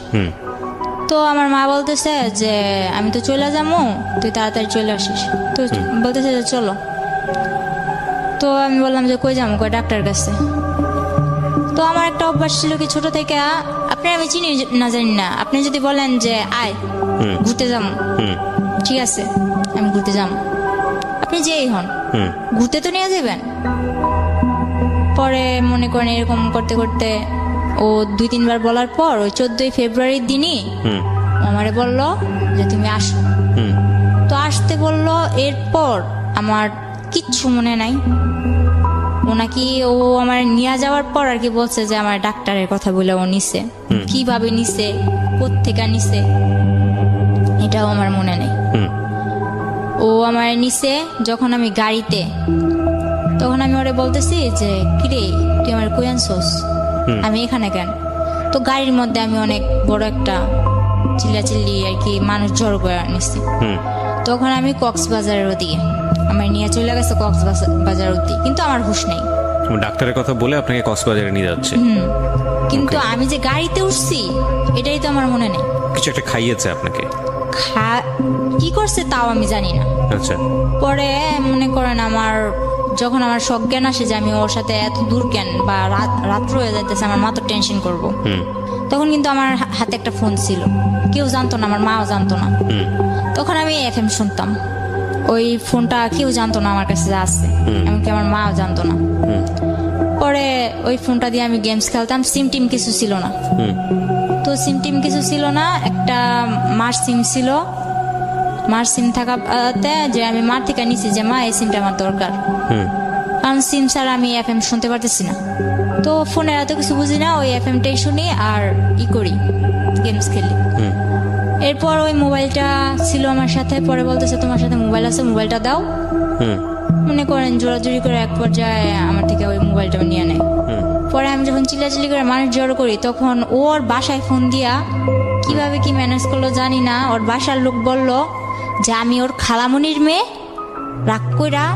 তো আমার মা বলতেছে যে আমি তো চলে যাবো, তুই তাড়াতাড়ি চলে আসিস। তো বলতেছে যে চলো। তো আমি বললাম যে কই যাবো? কই ডাক্তার কাছে। তো আমার একটা অভ্যাস ছিল কি ছোট থেকে, আপনি আমি চিনি না জানি না, আপনি যদি বলেন যে আয় ঘুরতে যাবো, ঠিক আছে আমি ঘুরতে যাবো। আপনি আপনি যেই হন, হুম ঘুরতে তো নিয়ে যাবেন। পরে মনে করেন এরকম করতে করতে ও 2-3 বার বলার পর ওই 14ই ফেব্রুয়ারির দিনই হুম ও আমারে বললো যে তুমি আসো। হুম তো আসতে বললো, এরপর আমার কিচ্ছু মনে নাই। ও নাকি ও আমার নিয়ে যাওয়ার পর আর কি বলছে যে আমার ডাক্তারের কথা বলে ও নিছে, কিভাবে নিছে, কোত্থেকে নিছে এটাও আমার মনে নেই। হুম ও আমার নিছে যখন আমি গাড়িতে, তখন আমি ওরে বলতেছি যে কিরে তুই আমার কই আনছস, আমি এখানে কেন? তো গাড়ির মধ্যে আমি অনেক বড় একটা চিল্লাচিল্লি আর কি মানুষ জড়ো করে নিছি। হুম তখন আমি কক্সবাজারের ওদিকে আমার নিয়ে চলে গেছে, কক্সবাজারের ওদিকে, কিন্তু আমার হুঁশ নেই। ডাক্তারের কথা বলে আপনাকে কক্সবাজারে নিয়ে যাচ্ছে। কিন্তু আমি যে গাড়িতে উঠছি এটাই তো আমার মনে নেই। কিছু একটা খাইয়েছে আপনাকে? কি করছে তাও আমি জানি না। আচ্ছা। পরে মনে করেন আমার যখন আমার সজ্ঞান আসে যে আমি ওর সাথে এত দূর কেন বা রাত্র হয়ে যাইতেছে, আমার মা তো টেনশন করবো, তখন কিন্তু আমার হাতে একটা ফোন ছিল, কেউ জানতো না, আমার মাও জানতো না। তখন আমি FM শুনতাম, ওই ফোনটা কেউ জানতো না আমার কাছে আছে, এমনকি আমার মাও জানতো না। পরে ওই ফোনটা দিয়ে আমি গেমস খেলতাম, সিম টিম কিছু ছিল না। তো সিম টিম কিছু ছিল না, একটা মার সিম ছিল। মার সিম থাকাতে যে আমি মার থেকে নিছি যে মা এই সিমটা আমার দরকার, কারণ সিম ছাড়া আমি FM শুনতে পারতেছি না। তো ফোনের এত কিছু বুঝি না, ওই FM-টাই শুনি আর করি, গেমস খেলি। এরপর ওই মোবাইলটা ছিল আমার সাথে, পরে বলতেছে তোমার সাথে মোবাইল আছে, মোবাইলটা দাও। মনে করেন জোরাজুরি করে এক পর্যায়ে আমার থেকে ওই মোবাইলটা নিয়ে নেয়। পরে আমি যখন চিল্লাচিল্লি করে মানুষ জড়ো করি, তখন ওর বাসায় ফোন দিয়া কিভাবে কি ম্যানেজ করলো জানি না, ওর বাসার লোক বলল যে আমি ওর খালামণির মেয়ে, রাগ কইরা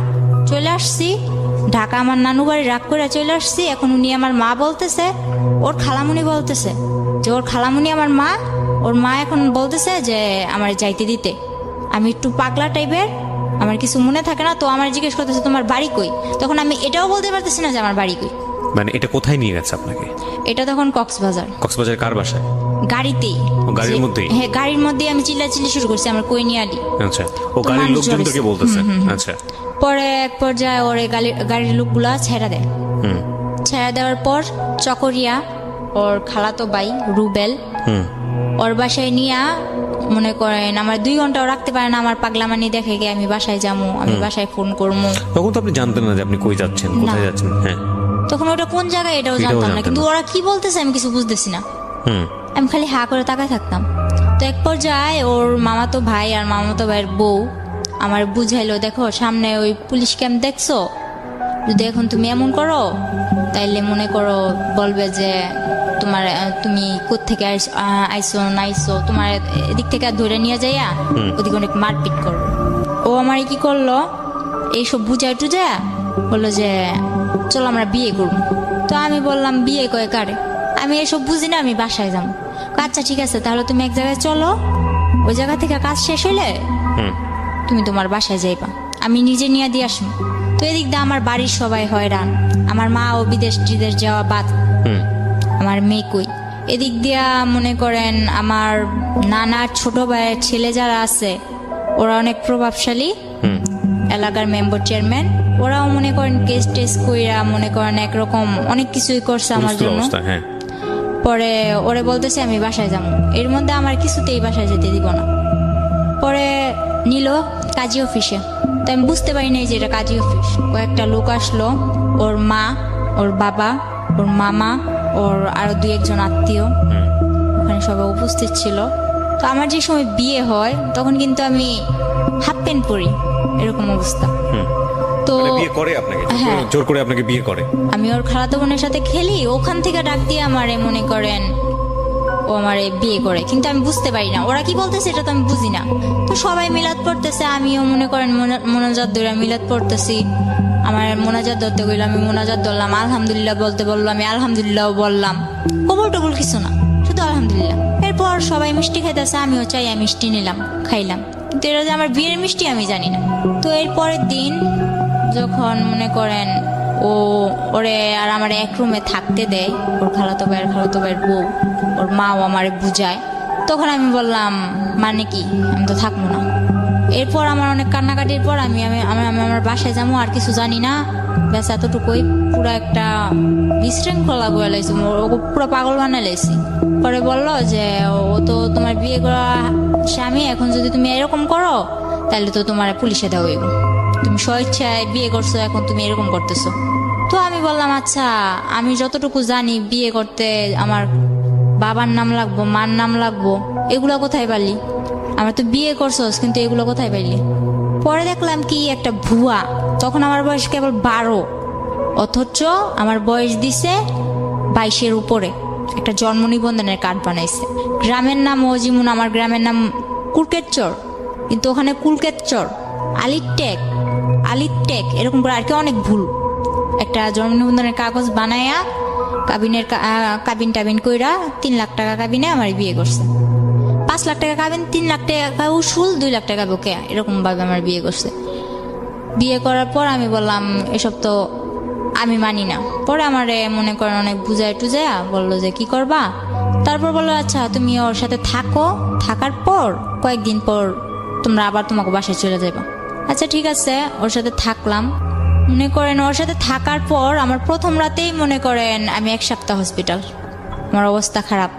চলে আসছি ঢাকা, আমার নানু বাড়ি, রাগ কইরা চলে আসছি। এখন উনি আমার মা বলতেছে, ওর খালামণি বলতেছে যে ওর খালামণি আমার মা, ওর মা এখন বলতেছে যে আমার যাইতে দিতে। আমি একটু পাগলা টাইপের, আমার কিছু মনে থাকে না, তো আমার জিজ্ঞেস করতেছে তোমার বাড়ি কই। তখন আমি এটাও বলতে পারতেছি না যে আমার বাড়ি কই। মানে এটা কোথায় নিয়ে গেছে আপনাকে? এটা তখন কক্সবাজার। কক্সবাজার কার বাসায়? গাড়িতেই। গাড়ির মধ্যেই? হ্যাঁ, গাড়ির মধ্যেই আমি চিল্লাচিল্লি শুরু করছি আমার কই নিয়ে আলি। আচ্ছা, ও গাড়ির লোকজন তোকে বলতেছে? আচ্ছা। পরে এক পর্যায়ে ওর গাড়ির লোকগুলা ছেড়ে দেয়। ছেড়ে দেওয়ার পর চকরিয়া ওর খালাতো ভাই রুবেল ওর বাসায় নিয়ে মনে করেন আমার 2 ঘন্টাও রাখতে পারে না। আমার পাগলামানি দেখে গিয়ে আমি বাসায় যাবো, আমি বাসায় ফোন করবো। তখন তো আপনি জানতেন না যে আপনি কই যাচ্ছেন, কোথায় যাচ্ছেন? হ্যাঁ, তখন ওটা কোন জায়গায় এটাও জানতাম না, কিন্তু ওরা কি বলতেছে আমি কিছু বুঝতেছি না। আমি খালি হা করে তাকায় থাকতাম। তো এক পর্যায়ে ওর মামাতো ভাই আর মামাতো ভাইয়ের বউ আমার বুঝাইলো, দেখো সামনে ওই পুলিশ ক্যাম্প দেখছো, যদি এখন তুমি এমন করো তাইলে মনে করো বলবে যে তোমার তুমি কোত্থেকে আইসো না আইসো, তোমার এদিক থেকে ধরে নিয়ে যাইয়া ওদিকে অনেক মারপিট করবো। ও আমার কি করলো, এইসব বুঝাই টুজা বললো যে চলো আমরা বিয়ে করবো। তো আমি বললাম বিয়ে কয়ে কারে, আমি এসব বুঝি না, আমি বাসায় যাবো। আচ্ছা ঠিক আছে, তাহলে তুমি এক জায়গায় চলো, ওই জায়গা থেকে কাজ শেষ হইলে তুমি তোমার বাসায় যাইবা, আমি নিজে নিয়ে দিয়ে আসবো। তো এদিক দিয়ে আমার বাড়ির সবাই হয়রান, আমার মা ও বিদেশ টিদেশ যাওয়া বাদ, আমার মেয়ে কই। এদিক দিয়া মনে করেন আমার নানার ছোট ভাইয়ের ছেলে যারা আছে ওরা অনেক প্রভাবশালী, এলাকার মেম্বার চেয়ারম্যান, ওরাও মনে করেন কেস টেস কইরা মনে করেন একরকম অনেক কিছুই করছে আমার জন্য। পরে ওরে বলতেছে আমি বাসায় যাবো, এর মধ্যে আমার কিছুতেই বাসায় যেতে দিব না। পরে নিল কাজী অফিসে, তো আমি বুঝতে পারি নাই যে এটা কাজী অফিস। কয়েকটা লোক আসলো, ওর মা, ওর বাবা, ওর মামা, ওর আরো 2-1 জন আত্মীয় ওখানে সবাই উপস্থিত ছিল। তো আমার যে সময় বিয়ে হয় তখন কিন্তু আমি হাফ প্যান্ট পরি, এরকম অবস্থা। তো বিয়ে করে আপনাকে? হ্যাঁ, জোর করে আপনাকে বিয়ে করে? আমি ওর খালাতো বোনের সাথে খেলি, ওখান থেকে ডাক দিয়ে আমারে মনে করেন ও আমারে বিয়ে করে, কিন্তু আমি বুঝতে পারি না ওরা কি বলতেছে, এটা তো আমি বুঝি না। তো সবাই মিলাদ পড়তেছে, আমিও মনে করেন মোনাজাত ধরে মিলাদ পড়তেছি। আমার মোনাজাত ধরতে গেল, আমি মোনাজাত ধরলাম, আলহামদুলিল্লাহ বলতে বললো, আমি আলহামদুলিল্লাহ বললাম, কবল টবল কিছু না, শুধু আলহামদুলিল্লাহ। এরপর সবাই মিষ্টি খাইতেছে, আমিও চাই আমি মিষ্টি নিলাম, খাইলাম, কিন্তু এটা যে আমার বিয়ের মিষ্টি আমি জানি না। তো এর পরের দিন যখন মনে করেন ওরে আর আমার এক রুমে থাকতে দেয়, ওর খালাতো ভাইয়ের বউ, ওর মাও আমারে বুঝায়, তখন আমি বললাম মানে কি, আমি তো থাকবো না। এরপর আমার অনেক কান্নাকাটির পর আমি আমি আমি আমি আমার বাসায় যাবো, আর কিছু জানি না, ব্যাস এতটুকুই। পুরো একটা বিশৃঙ্খলা বয়ে লাইছি, পুরো পাগল বানাই লাইছি। পরে বললো যে ও তো তোমার বিয়ে করা স্বামী, এখন যদি তুমি এরকম করো তাহলে তো তোমার পুলিশে দেওয়া হইব, তুমি স্বেচ্ছায় বিয়ে করছো, এখন তুমি এরকম করতেছো। তো আমি বললাম আচ্ছা, আমি যতটুকু জানি বিয়ে করতে আমার বাবার নাম লাগবো, মার নাম লাগবো, এগুলো কোথায় পারলি? আমার তো বিয়ে করছোস, কিন্তু এগুলো কোথায় পাইলি? পরে দেখলাম কি একটা ভুয়া। তখন আমার বয়স কেবল 12, অথচ আমার বয়স দিছে 22-এর উপরে। একটা জন্ম নিবন্ধনের কার্ড বানাইছে, গ্রামের নাম অজিমুন, আমার গ্রামের নাম কুলকেতচর, কিন্তু ওখানে কুলকেতচর, আলিটেক এরকম করে আর কি অনেক ভুল। একটা জন্ম নিবন্ধনের কাগজ বানায়া কাবিন টাবিন কইরা 3 লাখ টাকা কাবিনে আমার বিয়ে করছে। 5 লাখ টাকা কাবিন, 3 লাখ টাকা উসুল, 2 লাখ টাকা বকে, এরকম ভাবে আমার বিয়ে করছে। বিয়ে করার পর আমি বললাম এসব তো আমি মানি না। পরে আমারে মনে করেন অনেক বুঝায় টুজায়া বললো যে কি করবা। তারপর বললো আচ্ছা তুমি ওর সাথে থাকো, থাকার পর কয়েকদিন পর তোমরা আবার তোমাকে বাসায় চলে যাবে। আচ্ছা ঠিক আছে, ওর সাথে থাকলাম। মনে করেন ওর সাথে থাকার পর আমার প্রথম রাতেই মনে করেন আমি 1 সপ্তাহ হসপিটাল, আমার অবস্থা খারাপ।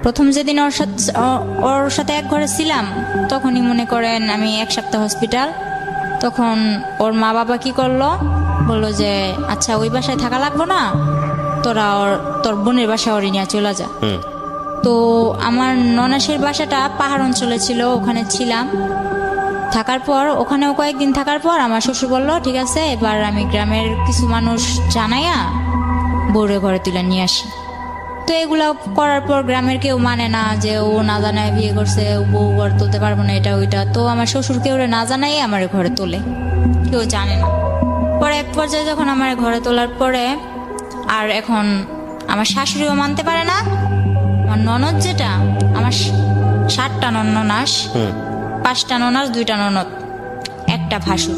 প্রথম যেদিন ওর সাথে এক ঘরে ছিলাম তখনই মনে করেন আমি 1 সপ্তাহ হসপিটাল। তখন ওর মা বাবা কি করলো, বললো যে আচ্ছা ওই বাসায় থাকা লাগবো না, তোর বোনের বাসায় ওরে নিয়ে চলে যা। তো আমার ননাসের বাসাটা পাহাড় অঞ্চলে ছিল, ওখানে ছিলাম। থাকার পর ওখানেও কয়েকদিন থাকার পর আমার শ্বশুর বললো ঠিক আছে, এবার আমি গ্রামের কিছু মানুষ জানাইয়া বউরে ঘরে তুলে নিয়ে আসি। তো এগুলা করার পর গ্রামের কেউ মানে না, যে ও না জানায় বিয়ে করছে, ও বউ ঘর তুলতে পারবো না, এটা ওইটা। তো আমার শ্বশুর কেউ না জানাই আমার ঘরে তোলে, কেউ জানে না। পরে এক পর্যায়ে যখন আমার ঘরে তোলার পরে, আর এখন আমার শাশুড়িও মানতে পারে না, আমার ননদ যেটা, আমার 7টা ননাস, 5টা ননাস, 2টা ননদ, 1টা ভাসুর।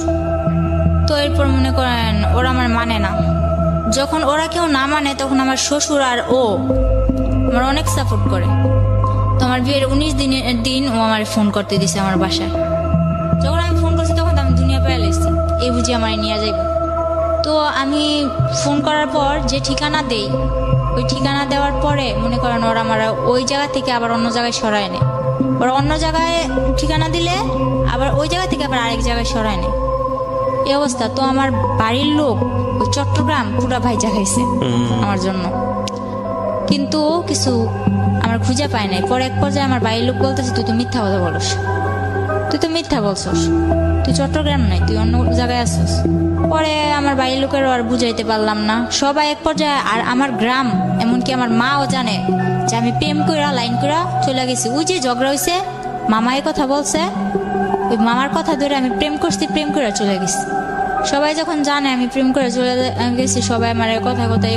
তো এরপর মনে করেন ওরা আমার মানে না। যখন ওরা কেউ না মানে তখন আমার শ্বশুর আর ও আমার অনেক সাপোর্ট করে। তো আমার বিয়ের 19 দিনের দিন ও আমার ফোন করতে দিছে আমার বাসায়। যখন আমি ফোন করছি তখন আমি দুনিয়া পেয়ে লেছি, এই বুঝি আমার নিয়ে যাইব। তো আমি ফোন করার পর যে ঠিকানা দেই, ওই ঠিকানা দেওয়ার পরে মনে করেন ওরা আমার ওই জায়গা থেকে আবার অন্য জায়গায় সরায় নেয়। ওরা অন্য জায়গায় ঠিকানা দিলে আবার ওই জায়গা থেকে আবার আরেক জায়গায় সরায় নেয়, এই অবস্থা। তো আমার বাড়ির লোক ওই চট্টগ্রাম পুরা ভাইজা খাইছে আমার জন্য, কিন্তু কিছু আমার খুঁজে পায় নাই। পরে এক পর্যায়ে আমার বাড়ির লোক বলতেছে তুই তো মিথ্যা কথা বলস, তুই তো মিথ্যা বলছস, তুই চট্টগ্রাম নাই, তুই অন্য জায়গায় আসছিস। পরে আমার বাড়ির লোকেরও আর বুঝাইতে পারলাম না, সবাই এক পর্যায়ে। আর আমার গ্রাম, এমনকি আমার মাও জানে যে আমি প্রেম কইরা লাইন কইরা চলে গেছি। ওই যে ঝগড়া হয়েছে, মামা এই কথা বলছে, ওই মামার কথা ধরে আমি প্রেম করছি, প্রেম করে চলে গেছি। সবাই যখন জানে আমি প্রেম করে চলে গেছি, সবাই আমার এই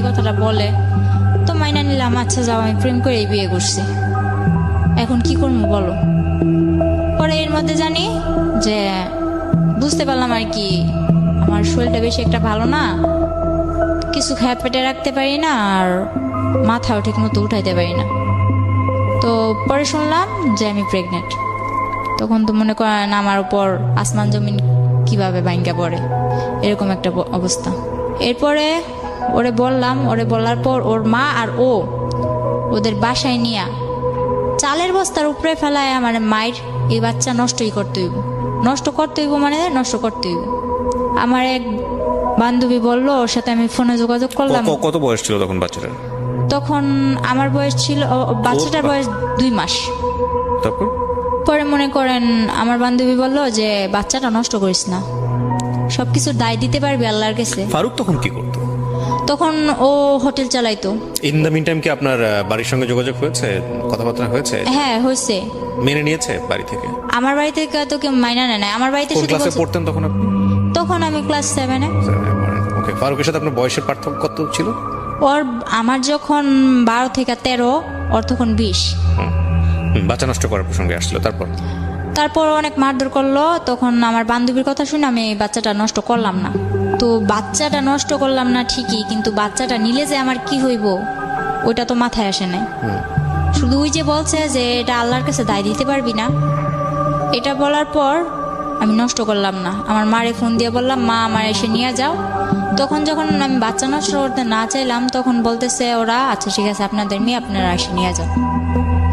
কথাটা বলে। তো মাইনা নিলাম, আচ্ছা যাও, আমি প্রেম করেই বিয়ে করছি, এখন কি করবো বলো। পরে এর মধ্যে জানি যে বুঝতে পারলাম আর কি আমার শরীরটা বেশি একটা ভালো না, কিছু খেয়ে পেটে রাখতে পারি না, আর মাথাও ঠিক মতো উঠাইতে পারি না। তো পরে শুনলাম যে আমি প্রেগনেন্ট। তখন তো মনে করেন আমার উপর আসমান জমিন কিভাবে ভাঙ্গা পড়ে, এরকম একটা অবস্থা। এরপরে ওরে বলার পর ওর মা আর ওদের বাসায় নিয়ে চালের বস্তার উপরে ফেলায় আমার মায়ের এই বাচ্চা নষ্ট করতে হইব। আমার এক বান্ধবী বললো, ওর সাথে আমি ফোনে যোগাযোগ করলাম। কত বয়স ছিল তখন বাচ্চাটার? তখন আমার বয়স ছিল, বাচ্চাটার বয়স 2 মাস। তারপর পরে মনে করেন আমার বান্ধবী বললো যে বাচ্চাটা নষ্ট করিস না, সবকিছু দায় দিতে পারবি আল্লাহর কাছে। ফারুক তখন কি করতো? তখন ও হোটেল চালাইতো। ইন দ্য মিন টাইম কি আপনার বাড়ির সঙ্গে যোগাযোগ হয়েছে, কথাবার্তা হয়েছে? হ্যাঁ হয়েছে। মেনে নিয়েছে বাড়ি থেকে? আমার বাড়ি থেকে তো কেউ মাইনা নেয় না। আমার বাড়িতে কোন ক্লাসে পড়তেন তখন আপনি? তখন আমি ক্লাস 7-এ। ওকে, ফারুকের সাথে আপনার বয়সের পার্থক্য কত ছিল? আমার যখন 12 থেকে 13, ওর তখন 20। বাচ্চা নষ্ট করার প্রসঙ্গে আসলো, তারপর অনেক মারধর করলো। তখন আমার বান্ধবীর কথা শুনে আমি বাচ্চাটা নষ্ট করলাম না। তো বাচ্চাটা নষ্ট করলাম না ঠিকই, কিন্তু বাচ্চাটা নিলে যে আমার কি হইব ওইটা তো মাথায় আসে নাই। শুধু ওই যে বলছে যে এটা আল্লাহর কাছে দায় দিতে পারবি না, এটা বলার পর আমি নষ্ট করলাম না, আমার মারে ফোন দিয়ে বললাম মা আমার এসে নিয়ে যাও। তখন যখন আমি বাচ্চা নষ্ট করতে না চাইলাম তখন বলতেছে ওরা আচ্ছা ঠিক আছে আপনাদের মেয়ে আপনারা এসে নিয়ে যাও।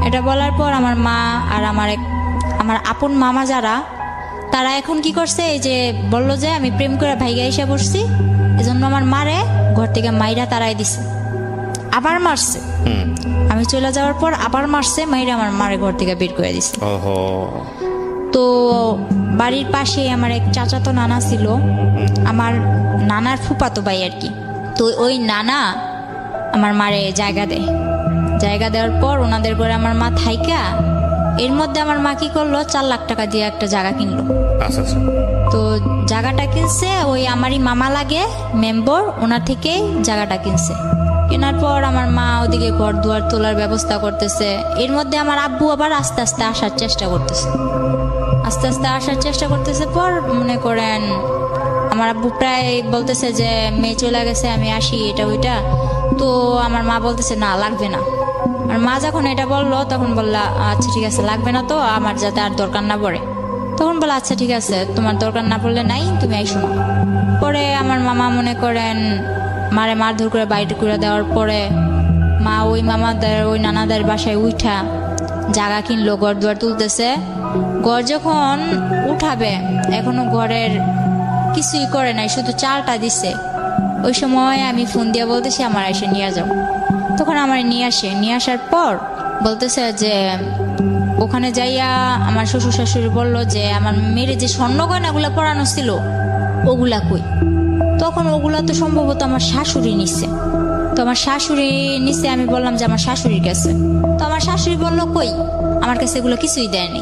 এটা বলার পর আমার মা আর আমার আপন মামা যারা তারা এখন কি করছে, এই যে বললো যে আমি প্রেম করে ভাইগা এসে পড়ছি, এজন্য আমার মারে ঘর থেকে মাইরা তারাই দিছে, আবার মারছে। আমি চলে যাওয়ার পর আবার মারছে, মাইরা আমার মারে ঘর থেকে বের করে দিছে। ওহো। তো বাড়ির পাশে আমার এক চাচাতো নানা ছিল, আমার নানার ফুফাতো ভাই আর কি। তো ওই নানা আমার মারে জায়গা দেওয়ার পর ওনাদের ঘরে আমার মা থাইকা, এর মধ্যে আমার মা কি করলো 4 লাখ টাকা দিয়ে একটা জায়গা কিনলো। আচ্ছা আচ্ছা। তো জায়গাটা কিনছে ওই আমারই মামা লাগে মেম্বর, ওনার থেকে জায়গাটা কিনছে। কেনার পর আমার মা ওদিকে ঘর দুয়ার তোলার ব্যবস্থা করতেছে। এর মধ্যে আমার আব্বু আবার আস্তে আস্তে আসার চেষ্টা করতেছে। পর মনে করেন আমার আব্বু প্রায় বলতেছে যে মেয়ে চলে গেছে আমি আসি এটা ওইটা। তো আমার মা বলতেছে না লাগবে না। আর মা যখন এটা বললো তখন বললা আচ্ছা ঠিক আছে লাগবে না, তো আমার যাতে আর দরকার না পড়ে। তখন বললো আচ্ছা ঠিক আছে তোমার দরকার না পড়লে নাই, তুমি আইসো না। পরে আমার মামা মনে করেন মারে মারধর করে বাইরে করে দেওয়ার পরে মা ওই মামাদের ওই নানাদের বাসায় উঠা জায়গা কিনলো, ঘর দুয়ার তুলতেছে। ঘর যখন উঠাবে এখনো ঘরের কিছুই করে নাই, শুধু চালটা দিছে। ওই সময় আমি ফোন দিয়ে বলতেছি আমার এসে নিয়ে যাও। তখন আমার নিয়ে আসার পর বলতেছে যে ওখানে যাইয়া আমার শ্বশুর শাশুড়ি বললো যে আমার মেয়ের যে স্বর্ণ গয়নাগুলো পরানো ছিল ওগুলা কই। তখন ওগুলা তো সম্ভবত আমার শাশুড়ি নিচ্ছে। তো আমার শাশুড়ি নিচ্ছে, আমি বললাম যে আমার শাশুড়ির কাছে। তো আমার শাশুড়ি বললো কই, আমার কাছে এগুলো কিছুই দেয়নি।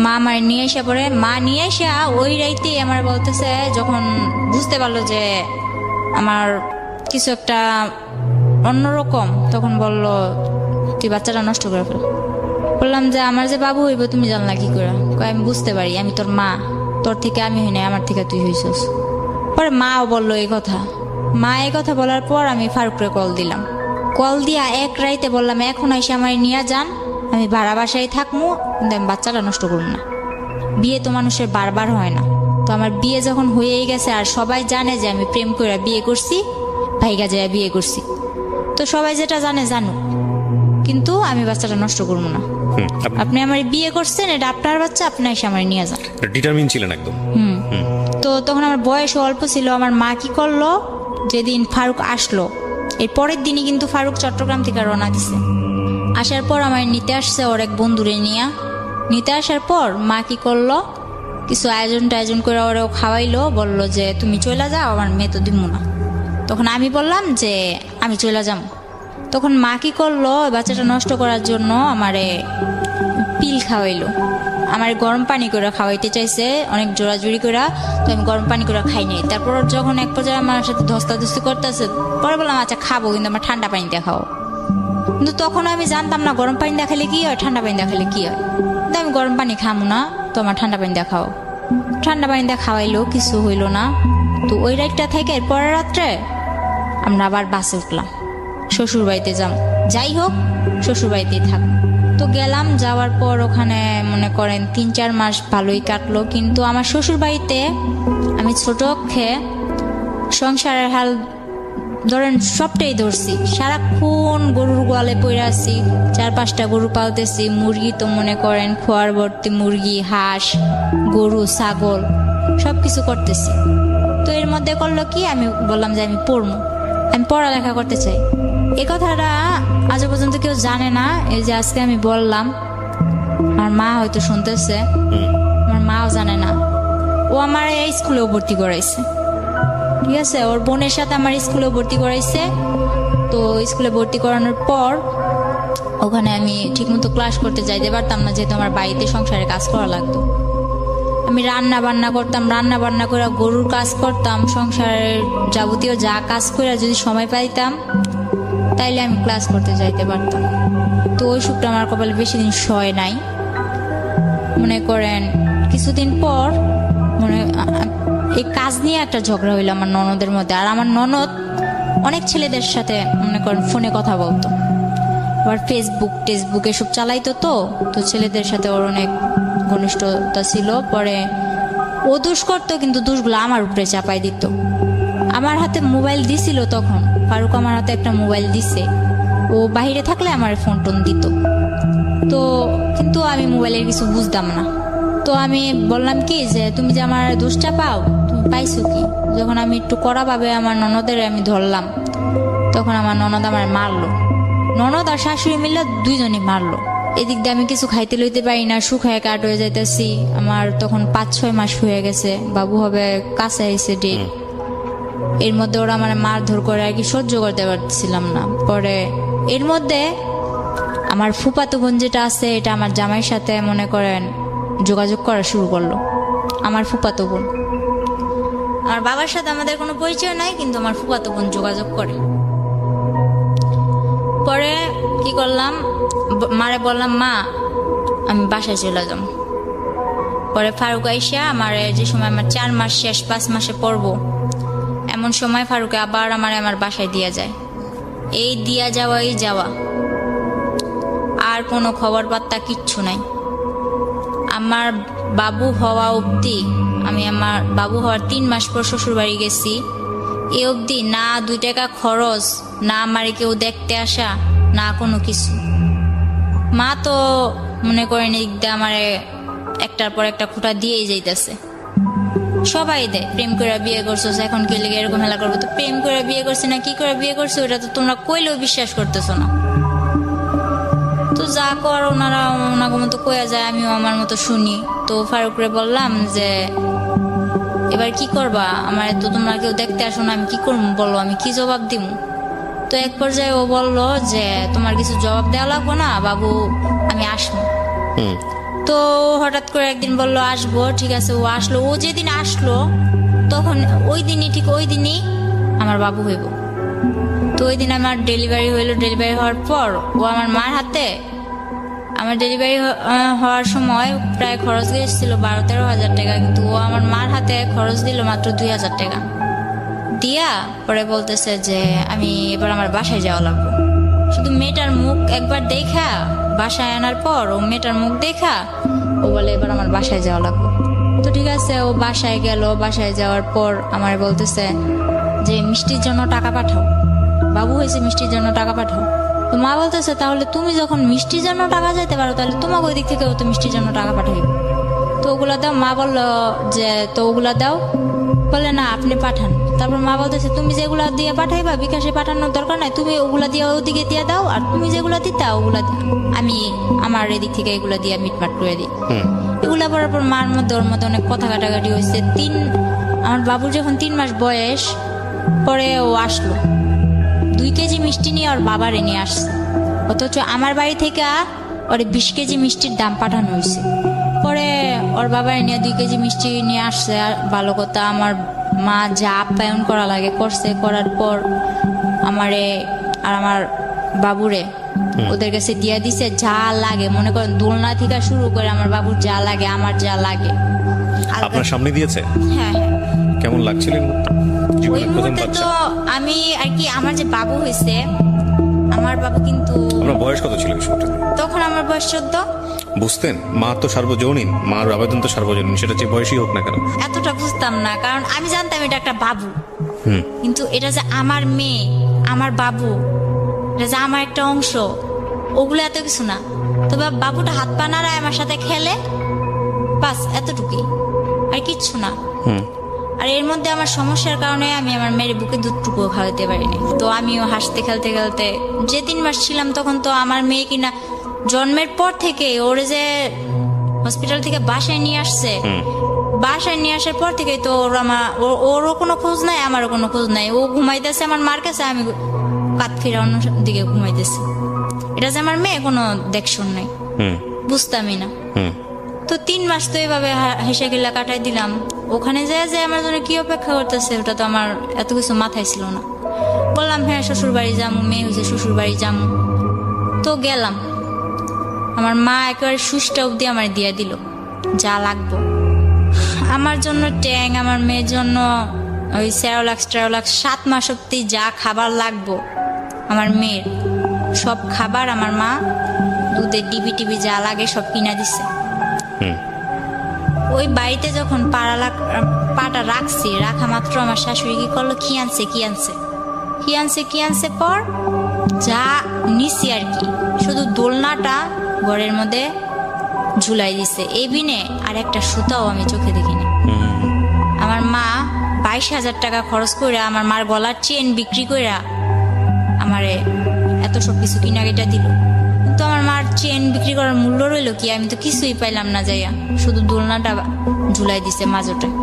মা আমার নিয়ে এসে পরে মা নিয়ে এসে ওই রাইতে আমার বলতেছে, যখন বুঝতে পারলো যে আমার কিছু একটা অন্যরকম, তখন বলল তুই বাচ্চাটা নষ্ট করে ফেল। বললাম যে আমার যে বাবু হইব তুমি জানলা কি করে? আমি বুঝতে পারি, আমি তোর মা, তোর থেকে আমি হই না, আমার থেকে তুই হইছিস। পরে মাও বললো এই কথা। মা এই কথা বলার পর আমি ফারুকরে কল দিলাম। কল দিয়া এক রাইতে বললাম এখন এসে আমার নিয়ে যান, আমি ভাড়া বাসায় থাকবো, কিন্তু আমি বাচ্চাটা নষ্ট করব না। বিয়ে তো মানুষের বারবার হয় না। তো আমার বিয়ে যখন হয়েই গেছে আর সবাই জানে যে আমি প্রেম করে বিয়ে করছি, ভাইগা যায় বিয়ে করছি, তো সবাই যেটা জানে জানুক, কিন্তু আমি বাচ্চাটা নষ্ট করবো না। আপনি আমার বিয়ে করছেন, এটা আপনার বাচ্চা, আপনি এসে আমার নিয়ে যান। ডিটারমিন ছিলেন একদম। তো তখন আমার বয়স অল্প ছিল। আমার মা কি করলো, যেদিন ফারুক আসলো এর পরের দিনই কিন্তু ফারুক চট্টগ্রাম থেকে রওনা দিছে। আসার পর আমার নিতে আসছে ওর এক বন্ধুরে নিতে আসার পর মা কি করলো, কিছু আয়োজন করে ওরেও খাওয়াইলো, বললো যে তুমি চলে যাও, আমার মেয়ে তো দিব না। তখন আমি বললাম যে আমি চলে যাবো। তখন মা কি করলো, বাচ্চাটা নষ্ট করার জন্য আমারে পিল খাওয়াইলো। আমার গরম পানি করে খাওয়াইতে চাইছে অনেক জোরাজুরি করে, তো আমি গরম পানি করে খাই নাই। তারপর যখন এক পর্যায়ে আমার সাথে ধস্তাধস্তি করতেছে, পরে বললাম আচ্ছা খাবো, কিন্তু আমার ঠান্ডা পানি দিয়ে খাও। কিন্তু তখন আমি জানতাম না গরম পানি দেখালে কি হয়, ঠান্ডা পানি দেখালে কি হয়। কিন্তু আমি গরম পানি খামো না, তো আমার ঠান্ডা পানি দিয়ে খাও। ঠান্ডা পানি দিয়ে খাওয়াইলো, কিছু হইলো না। তো ওই রাতটা থেকে পরের রাত্রে আমরা আবার বাসে উঠলাম, শ্বশুর বাড়িতে যাই হোক শ্বশুর বাড়িতেই থাক। তো গেলাম, যাওয়ার পর ওখানে মনে করেন 3-4 মাস ভালোই কাটলো। কিন্তু আমার শ্বশুর বাড়িতে আমি ছোট খেয়ে সংসারের হাল ধরেন সবটাই ধরছি। সারাক্ষণ গরুর গোয়ালে পড়ে আছি, 4-5টা গরু পালতেছি, মুরগি তো মনে করেন খোয়ার ভর্তি মুরগি, হাঁস, গরু, ছাগল সবকিছু করতেছি। তো এর মধ্যে করলো কি, আমি বললাম যে আমি পড়বো, আমি পড়ালেখা করতে চাই। এই কথাটা আজ পর্যন্ত কেউ জানে না, এই যে আজকে আমি বললাম। আমার মা হয়তো শুনতেছে, আমার মাও জানে না। ও আমার এই স্কুলেও ভর্তি করাইছে, ঠিক আছে, ওর বোনের সাথে আমার স্কুলেও ভর্তি করাইছে। তো স্কুলে ভর্তি করানোর পর ওখানে আমি ঠিকমতো ক্লাস করতে যাইতে পারতাম না, যেহেতু আমার বাড়িতে সংসারে কাজ করা লাগতো। আমি রান্না বান্না করতাম, রান্না বান্না করে গরুর কাজ করতাম, সংসারের যাবতীয় যা কাজ করে যদি সময় পাইতাম তাইলে আমি ক্লাস করতে যাইতে পারতাম। তো ওই সুখটা আমার কপালে বেশি দিন সয় নাই। মনে করেন কিছুদিন পর এই কাজ নিয়ে একটা ঝগড়া হইলো আমার ননদের মধ্যে। আর আমার ননদ অনেক ছেলেদের সাথে মনে করেন ফোনে কথা বলতো, আবার ফেসবুক এসব চালাইতো। তো ছেলেদের সাথে ওর অনেক ঘনিষ্ঠতা ছিল। পরে ও দোষ করতো, কিন্তু দোষগুলো আমার উপরে চাপাই দিত। আমার হাতে মোবাইল দিছিল তখন, ফারুক আমার হাতে একটা মোবাইল দিছে, ও বাইরে থাকলে আমার ফোন টোন দিত। তো কিন্তু আমি মোবাইলের কিছু বুঝতাম না। তো আমি বললাম কি যে তুমি যে আমার দোষটা পাও, তুমি পাইছো কি? যখন আমি একটু কড়া ভাবে আমার ননদের আমি ধরলাম, তখন আমার ননদ আমার মারলো। ননদ আর শাশুড়ি মিলে দুইজনই মারলো। এদিক দিয়ে আমি কিছু খাইতে লইতে পারি না, শুকায় কাট হয়ে যাইতেছি। আমার তখন 5-6 মাস হয়ে গেছে, বাবু হবে কাছে আইছে ডেট। এর মধ্যে ওরা আমার মারধর করে আর কি সহ্য করতে পারছিলাম না। পরে এর মধ্যে আমার ফুফাতো বোন যেটা আছে, এটা আমার জামাইয়ের সাথে মনে করেন যোগাযোগ করা শুরু করলো। আমার ফুফাতো বোন, আমার বাবার সাথে আমাদের কোনো পরিচয় নাই, কিন্তু আমার ফুফাতো বোন যোগাযোগ করে। পরে কি করলাম, মারে বললাম মা আমি বাসায় চলে যাব। পরে ফারুক আইসা আমার যে সময় আমার 4 মাস শেষ 5 মাসে পড়বো, এমন সময় ফারুকে আবার আমার বাসায় দিয়া যায়। এই দিয়া যাওয়াই যাওয়া, আর কোনো খবর পাত্তা কিচ্ছু নাই। আমার বাবু হওয়া অবধি, আমি আমার বাবু হওয়ার 3 মাস পর শ্বশুর বাড়ি গেছি, এ অবধি না 2 টাকা খরচ, না আমারে কেউ দেখতে আসা, না কোনো কিছু। মা তো মনে করেন আমারে একটার পর একটা খুঁটা দিয়েই যাইতেছে। সবাই দেয় প্রেম করে বিয়ে করছো, এখন কি লেগে এরকম হেলা করবো? তো প্রেম করে বিয়ে করছি না কি করে বিয়ে করছো, ওটা তো তোমরা কইলেও বিশ্বাস করতেছো না। তো যা কর ওনারা ওনার মতো কয়া যায়, আমিও আমার মতো শুনি। তো ফারুকরে বললাম যে এবার কি করবা, আমার তো তোমরা কেউ দেখতে আসো না, আমি কি করবো বলো, আমি কি জবাব দিব? তো এক পর্যায়ে ও বললো যে তোমার কিছু জবাব দেওয়া লাগবো না বাবু, আমি আসবো। তো হঠাৎ করে একদিন বললো আসবো, ঠিক আছে ও আসলো। ও যেদিন আসলো তখন ওই দিনই আমার বাবু হইব। তো ওই দিন আমার ডেলিভারি হইলো। ডেলিভারি হওয়ার পর ও আমার মার হাতে, আমার ডেলিভারি হওয়ার সময় প্রায় খরচ গিয়েছিল 12-13 হাজার টাকা, কিন্তু ও আমার মার হাতে খরচ দিল মাত্র 2,000 টাকা দিয়া। পরে বলতেছে যে আমি এবার আমার বাসায় যাওয়া লাগবে। শুধু মেয়েটার মুখ একবার দেখা, বাসায় আনার পর ও মেয়েটার মুখ দেখা ও বলে এবার আমার বাসায় যাওয়া লাগবে। তো ঠিক আছে, ও বাসায় গেল। বাসায় যাওয়ার পর আমার বলতেছে যে মিষ্টির জন্য টাকা পাঠাও, বাবু হয়েছে মিষ্টির জন্য টাকা পাঠাও। তো মা বলতেছে তাহলে তুমি যখন মিষ্টির জন্য টাকা যেতে পারো, তাহলে তোমাকে ওই দিক থেকে তো মিষ্টির জন্য টাকা পাঠাইব। তো ওগুলা দাও। মা বললো যে তো ওগুলা দাও, বলে না আপনি পাঠান। তারপর মা বলতেছে তুমি যেগুলা দিয়ে পাঠাইবা বিকাশে পাঠানোর দরকার নাই, তুমি ওগুলা দিয়ে ওদিকে দিয়ে দাও, আর তুমি যেগুলা দিতা ওগুলা আমি আমার এদিক থেকে এগুলা দিয়ে মিটমাট করে দিই। এগুলা করার পর মার মধ্যে ওর মধ্যে অনেক কথা কাটাকাটি হয়েছে। আমার বাবুর যখন 3 মাস বয়স, পরে ও আসলো 2 কেজি মিষ্টি নিয়ে ওর বাবারে নিয়ে আসছে, অথচ আমার বাড়ি থেকে ওর 20 কেজি মিষ্টির দাম পাঠানো হয়েছে। পরে ওর বাবারে নিয়ে 2 কেজি মিষ্টি নিয়ে আসছে। আর ভালো কথা, আমার মা যা আপ্যায়ন করা লাগে করছে। করার পর আমারে আর আমার বাবুরে ওদের কাছে দিয়ে দিছে যা লাগে, মনে করেন দোলনা থেকে শুরু করে আমার বাবুর যা লাগে, আমার যা লাগে আপনার সামনে দিয়েছে। হ্যাঁ হ্যাঁ। কেমন লাগছিল ওই জীবনের প্রথম মুহূর্তে বাচ্চা? তো আমি আর কি, আমার যে বাবু হয়েছে, আমার বাবু কিন্তু আপনার বয়স কত ছিল এই সময়টাতে? তখন আমার বয়স 14। বুঝতেন মা তো সার্বজনীন, মার আবেদন তো সার্বজনীন, সেটা যে বয়সই হোক না কেন। এতটা বুঝতাম না, কারণ আমি জানতাম এটা একটা বাবু, কিন্তু এটা যে আমার মেয়ে, আমার বাবু, এটা যে আমার একটা অংশ, ওগুলো এত কিছু না। তবে বাবুটা হাত পা নাড়ায় আমার সাথে খেলে, বাস এতটুকুই, আর কিচ্ছু না। আর এর মধ্যে আমার সমস্যার কারণে আমি আমার মেয়ের বুকে দুধটুকুও খাওয়াতে পারিনি। তো আমিও হাসতে খেলতে খেলতে, যে 3 মাস ছিলাম তখন তো আমার মেয়ে কিনা জন্মের পর থেকে ওরে যে হসপিটাল থেকে বাসায় নিয়ে আসছে, বাসায় নিয়ে আসার পর থেকে তো ওরও কোনো খোঁজ নাই, আমারও কোনো খোঁজ নাই। ও ঘুমাইতেছে আমার মার কাছে, আমি কাত ফিরে অন্য দিকে ঘুমাইতেছি। এটা যে আমার মেয়ে কোনো দেখশন নাই, বুঝতামই না। তো 3 মাস তো এভাবে হেসে গেলা কাটাই দিলাম। ওখানে যে আমার জন্য কি অপেক্ষা করতেছে ওটা তো আমার এত কিছু মাথায় ছিল না। বললাম হ্যাঁ শ্বশুর বাড়ি যাবো, মেয়ে হয়েছে শ্বশুর বাড়ি যাবো। তো গেলাম, আমার মা একেবারে সুষ্টা অব্দি আমার দিয়ে দিল যা লাগবো। আমার জন্য ট্যাং, আমার মেয়ের জন্য ওই সেরোলাক্স 7 মাস অব্দি যা খাবার লাগবো আমার মেয়ের সব খাবার আমার মা দুধের ডিবি টিবি যা লাগে সব কিনা দিছে। ওই বাড়িতে যখন পাটা রাখছি, রাখা মাত্র আমার শাশুড়ি কি করলো, কি আনছে পর যা নিছি আর কি, শুধু দোলনাটা ঘরের মধ্যে ঝুলাই দিছে, এই বিনে আর একটা সুতাও আমি চোখে দেখিনি। আমার মা 22,000 টাকা খরচ করে আমার মার গলার চেন বিক্রি করে আমারে এত সব কিছু কিনাকিটা দিল, কিন্তু আমার মার চেন বিক্রি করার মূল্য রইলো কি? আমি তো কিছুই পাইলাম না যাইয়া, শুধু দোলনাটা ঝুলাই দিছে মাঝোটায়।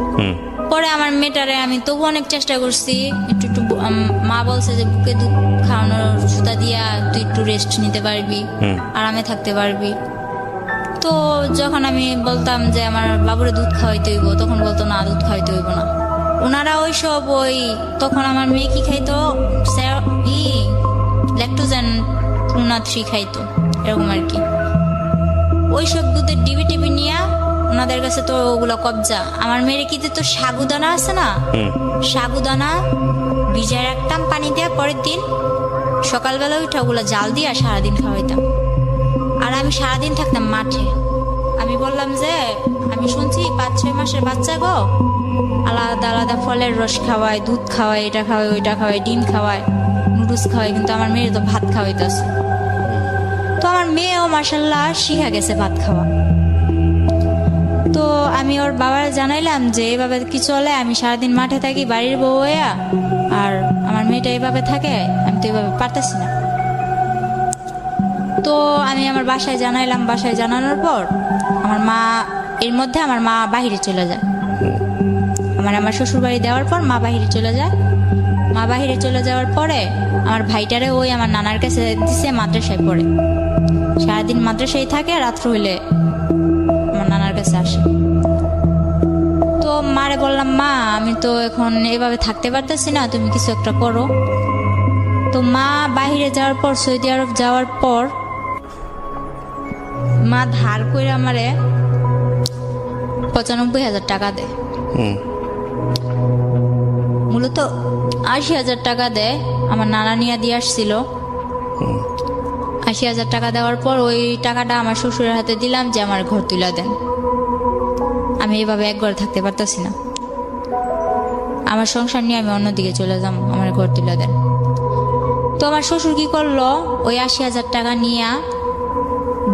পরে আমার মেয়েটারে আমি তবু অনেক চেষ্টা করছি, একটু মা বলছে যে বুকে দুধ খাওয়ানোর সুতা দিয়া তুই একটু রেস্ট নিতে পারবি, আরামে থাকতে পারবি। তো যখন আমি বলতাম যে আমার বাবুরে দুধ খাওয়াইতে হইব, তখন বলতো না, দুধ খাওয়াইতে হইব না। ওনারা তখন আমার মেয়ে কি খাইতো, ল্যাকটোজেন 2 না 3 খাইতো, এরকম আর কি। ওইসব দুধের ডিবি নিয়ে ওনাদের কাছে তো ওগুলো কবজা। আমার মেয়ের কি তো সাগুদানা আছে না, সাগুদানা ভিজায় রাখতাম পানি দিয়ে, পরের দিন সকালবেলা উঠে ওগুলো জাল দিয়ে সারাদিন খাওয়াইতাম। আর আমি সারাদিন থাকতাম মাঠে। আমি বললাম যে আমি শুনছি 5-6 মাসের বাচ্চা গো আলাদা আলাদা ফলের রস খাওয়ায়, দুধ খাওয়ায়, এটা খাওয়ায়, ওইটা খাওয়ায়, ডিম খাওয়ায়, নুডলস খাওয়ায়, কিন্তু আমার মেয়ের তো ভাত খাওয়াইতেছে। তো আমার মেয়েও মাশাল্লাহ শিখা গেছে ভাত খাওয়া। তো আমি ওর বাবার জানাইলাম যে এইভাবে কি চলে, আমি সারাদিন মাঠে থাকি বাড়ির বউ হইয়া, আর আমার মেয়েটা এইভাবে থাকে, আমি তো এইভাবে পারতেছি না। তো আমি আমার বাসায় জানাইলাম, বাসায় জানানোর পর আমার মা বাহিরে চলে যায়। আমার শ্বশুর বাড়ি দেওয়ার পর মা বাহিরে চলে যায়। মা বাহিরে চলে যাওয়ার পরে আমার ভাইটারে ওই আমার নানার কাছে দিছে, মাদ্রাসায় পড়ে, সারাদিন মাদ্রাসায় থাকে, রাত্র হইলে আমার নানার কাছে আসে। তো মারে বললাম, মা আমি তো এখন এভাবে থাকতে পারতেছি না, তুমি কিছু একটা করো। তো মা বাহিরে যাওয়ার পর, সৌদি আরব যাওয়ার পর, মা ধার করে আমারে 95,000 টাকা দেয়। মূলত 80,000 টাকা দেয়, আমার নানা নিয়ে দিয়ে আসছিল। 80,000 টাকা দেওয়ার পর ওই টাকাটা আমার শ্বশুরের হাতে দিলাম যে আমার ঘর তুলে দেন, আমি এইভাবে এক ঘরে থাকতে পারতেছি না, আমার সংসার নিয়ে আমি অন্যদিকে চলে যাব, আমার ঘর তুলে দেন। তো আমার শ্বশুর কি করলো, ওই 80,000 টাকা নিয়ে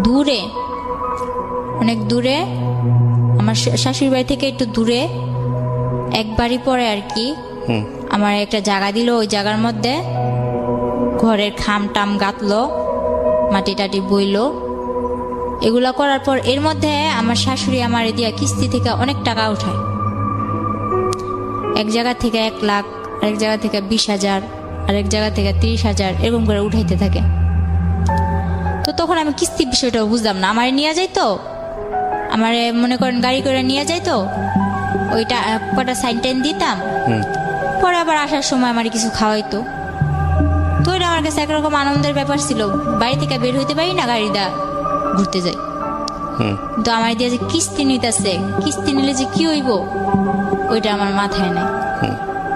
দূরে, অনেক দূরে, আমার শাশুড়ি বাড়ি থেকে একটু দূরে, এক বাড়ি পরে আর কি, আমার একটা জায়গা দিল। ওই জায়গার মধ্যে ঘরের খাম টাম গাঁথলো, মাটি টাটি বইলো, এগুলা করার পর এর মধ্যে আমার শাশুড়ি আমার দিয়া কিস্তি থেকে অনেক টাকা উঠায়। এক জায়গা থেকে 1 লাখ, আরেক জায়গা থেকে 20,000, আরেক জায়গা থেকে 30,000, এরকম করে উঠাইতে থাকে। তো তখন আমি কিস্তির বিষয়টাও বুঝলাম না। আমার নিয়ে যাইতো, আমার মনে করেন গাড়ি করে নিয়ে যাইতো, ওইটা কটা সাইন টাইন দিতাম, পরে আবার আসার সময় আমার কিছু খাওয়াইতো। তো এটা আমার কাছে একরকম আনন্দের ব্যাপার ছিল, বাড়ি থেকে বের হইতে পারি না, গাড়িটা ঘুরতে যাই। তো আমার দিয়ে যে কিস্তি নিতেছে, কিস্তি নিলে যে কি হইব ওইটা আমার মাথায় নেই।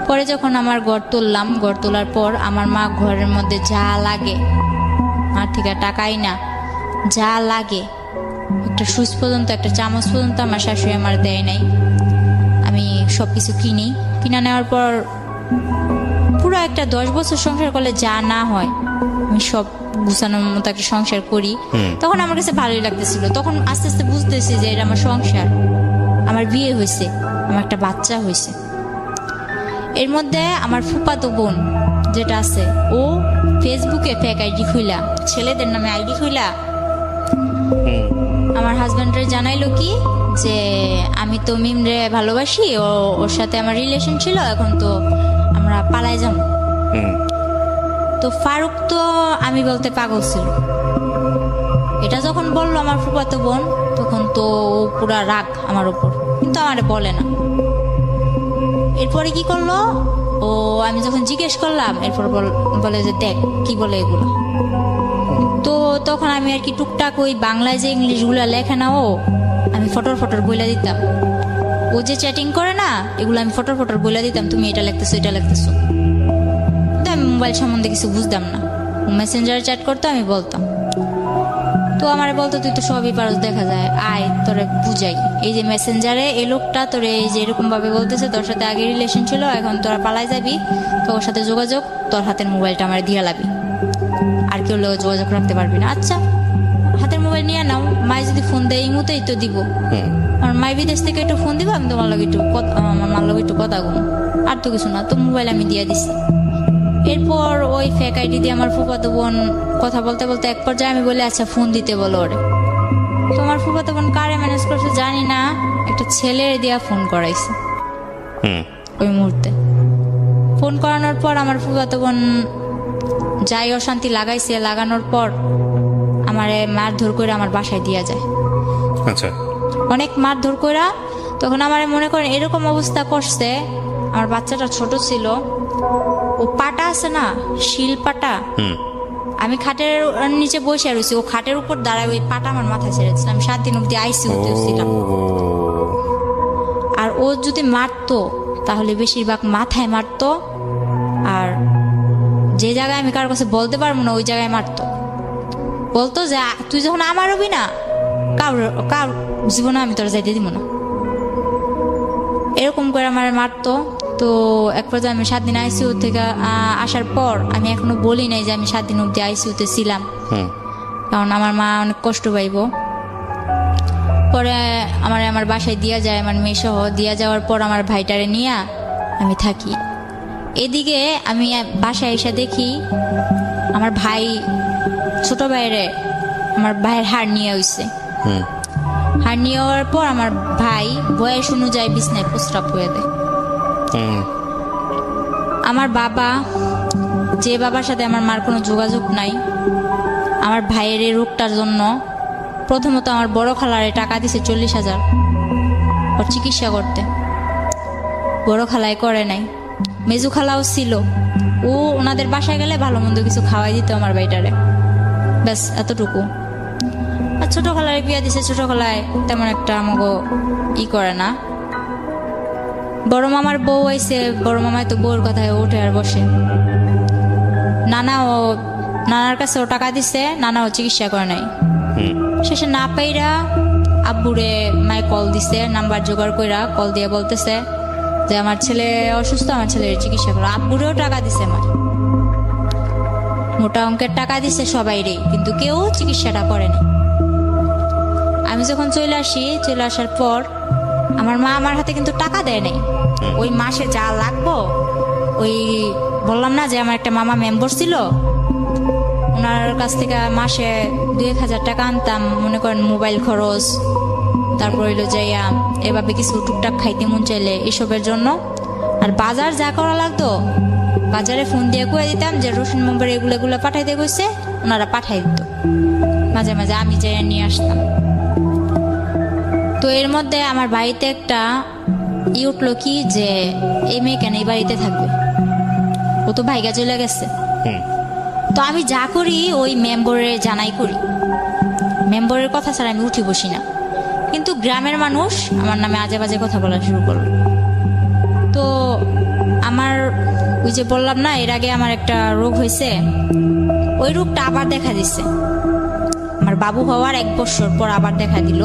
পরে যখন আমার ঘর তুললাম, ঘর তোলার পর আমার মা ঘরের মধ্যে যা লাগে, আর থেকে টাকাই না, যা লাগে, একটা সুইচ পর্যন্ত, একটা চামচ পর্যন্ত আমার শাশুড়ি আমার দেয় নাই। আমি সবকিছু কিনা নেওয়ার পর পুরো একটা 10 বছর সংসার করলে যা না হয়, আমি সব গুছানোর মতো একটা সংসার করি। তখন আমার কাছে ভালোই লাগতেছিল। তখন আস্তে আস্তে বুঝতেছি যে এটা আমার সংসার, আমার বিয়ে হয়েছে, আমার একটা বাচ্চা হয়েছে। এর মধ্যে আমার ফুফাতো বোন যেটা আছে, ও ফেসবুকে ফেক আইডি খুইলা, ছেলেদের নামে আইডি খুইলা আমার হাজব্যান্ডের জানাইলো কি যে আমি তো মিমরে ভালোবাসি, ওর সাথে আমার রিলেশন ছিল, এখন তো আমরা পালায় যাব। তো ফারুক তো আমি বলতে পাগল ছিল। এটা যখন বললো আমার ফুফাতো বোন, তখন তো পুরা রাগ আমার উপর, কিন্তু আমারে বলে না। এরপরে কি করলো, আমি যখন জিজ্ঞেস করলাম, এরপর বলে যে দেখ কি বলে এগুলো। তো তখন আমি আর কি টুকটাক ওই বাংলায় যে ইংলিশ গুলা লেখে না, আমি ফটর বইলা দিতাম। ও যে চ্যাটিং করে না, এগুলো আমি ফটর বইলা দিতাম, তুমি এটা লিখতেছো, এটা লিখতেছো। আমি মোবাইল সম্বন্ধে কিছু বুঝতাম না, মেসেঞ্জারে চ্যাট করতো, আমি বলতাম। তো আমার বলতো তুই তো সবই পারস, দেখা যায়, আয় তোরে বুঝাই। এই যে মেসেঞ্জারে এই লোকটা তোরে এই যে এরকম ভাবে বলতেছে, তোর সাথে আগে রিলেশন ছিল, এখন তোরা পালাই যাবি, তো ওর সাথে যোগাযোগ, তোর হাতের মোবাইলটা আমার দিয়ে লাবি, আর কেউ লোক যোগাযোগ রাখতে পারবি না। আচ্ছা, হাতের মোবাইল নিয়ে নাও, মাই যদি ফোন দেয় এই মুহূর্তেই তো দিব। আমার মাই বিদেশ থেকে একটু ফোন দিব, আমি তোমার লগে একটু আমার মার লগে একটু কথা বলবো, আর তো কিছু না। তো মোবাইল আমি দিয়ে দিছি। এরপর ওই ফেক আইডি দিয়ে আমার ফুফাতো বোন কথা বলতে বলতে এক পর্যায়ে আমি বলি আচ্ছা ফোন দিতে বলো ওরে। তো আমার ফুফাতো বোন কারে ম্যানেজ করছে জানি না, একটা ছেলের দিয়া ফোন করাইছে। ওই মুহূর্তে ফোন করানোর পর আমার ফুফাতো বোন যাই অশান্তি লাগাইছে, লাগানোর পর আমারে মারধর করে আমার বাসায় দিয়া যায়। আচ্ছা, অনেক মারধর করে। তখন আমার মনে করেন এরকম অবস্থা করছে, আমার বাচ্চাটা ছোট ছিল, ও পাটা আছে না, শিল পাটা, আমি খাটের নিচে বসে রয়েছি, ও খাটের উপর দাঁড়ায় ওই পাটা আমার মাথায় ছেড়েছিল। আমি 7 দিন অব্দি আইসিইউতে ছিলাম। আর ও যদি মারতো তাহলে বেশিরভাগ মাথায় মারতো, আর যে জায়গায় আমি কারোর কাছে বলতে পারবো না ওই জায়গায় মারতো। বলতো যে তুই যখন আমার হবি না, কার জীবনে আমি তোর যাইতে দিব না, এরকম করে আমার মারতো। তো এক পর্যায়ে আমি 7 দিন আইসিইউ থেকে আসার পর আমি এখনো বলি নাই যে আমি 7 দিন অব্দি আইসিইউতে ছিলাম, কারণ আমার মা অনেক কষ্ট পাইব। পরে আমার বাসায় দিয়া যায়, আমার মেয়ে সহ দিয়া যাওয়ার পর আমার ভাইটারে নিয়ে আমি থাকি। এদিকে আমি বাসায় এসে দেখি আমার ভাই, ছোট ভাইরে, আমার ভাইয়ের হাড় নিয়ে হইছে। হাড় নিয়ে হওয়ার পর আমার ভাই বয়স অনুযায়ী বিছনায় প্রস্রাব হয়ে দেয়। আমার বাবা, যে বাবার সাথে আমার মার কোনো যোগাযোগ নাই, আমার ভাইয়ের এই রোগটার জন্য প্রথমত আমার বড় খালারে টাকা দিছে 40,000 ওর চিকিৎসা করতে। বড় খালাই করে নাই, মেজু খালাও ছিল, ও ওনাদের বাসায় গেলে ভালো মন্দ কিছু খাওয়াই দিত আমার ভাইটারে, ব্যাস এতটুকু। আর ছোট খালারে বিয়া দিছে, ছোট খালায় তেমন একটা আমাকে করে না। বড় মামার বউ আইছে, বড় মামায় তো বউর কথায় ওঠে আর বসে। নানার কাছে ও টাকা দিছে, নানাও চিকিৎসা করে নাই। শেষে না পাইরা আব্বুরে মায় কল দিছে, নাম্বার জোগাড় কইরা কল দিয়ে বলতেছে যে আমার ছেলে অসুস্থ, আমার ছেলের চিকিৎসা করো। আব্বুরেও টাকা দিছে, আমার মোটা অঙ্কের টাকা দিছে সবাইরে, কিন্তু কেউ চিকিৎসাটা করেনি। আমি যখন চলে আসার পর আমার মা আমার হাতে কিন্তু টাকা দেয় নাই। ওই মাসে যা লাগবো, ওই বললাম না যে আমার একটা মামা মেম্বার ছিল, ওনার কাছ থেকে মাসে 2-1 হাজার টাকা আনতাম, মনে করেন মোবাইল খরচ, তারপর হইলো যাইয়া এভাবে কিছু টুকটাক খাইতে মন চাইলে এসবের জন্য। আর বাজার যা করা লাগতো বাজারে ফোন দিয়ে কয়ে দিতাম যে রসুন মোমবার এগুলো পাঠাইতে গেছে, ওনারা পাঠাই দিত। মাঝে মাঝে আমি যাইয়া নিয়ে আসতাম। তো এর মধ্যে আমার বাড়িতে একটা উঠলো কি যে এই মেয়ে কেন এই বাড়িতে থাকবে, ও তো ভাইগা চলে গেছে। তো আমি যা করি ওই মেম্বরে জানাই করি, মেম্বরের কথা ছাড়া আমি উঠি বসি না। কিন্তু গ্রামের মানুষ আমার নামে আজে বাজে কথা বলা শুরু করলো। তো আমার ওই যে বললাম না এর আগে আমার একটা রোগ হয়েছে, ওই রোগটা আবার দেখা দিচ্ছে। আমার বাবু হওয়ার 1 বছর পর আবার দেখা দিল।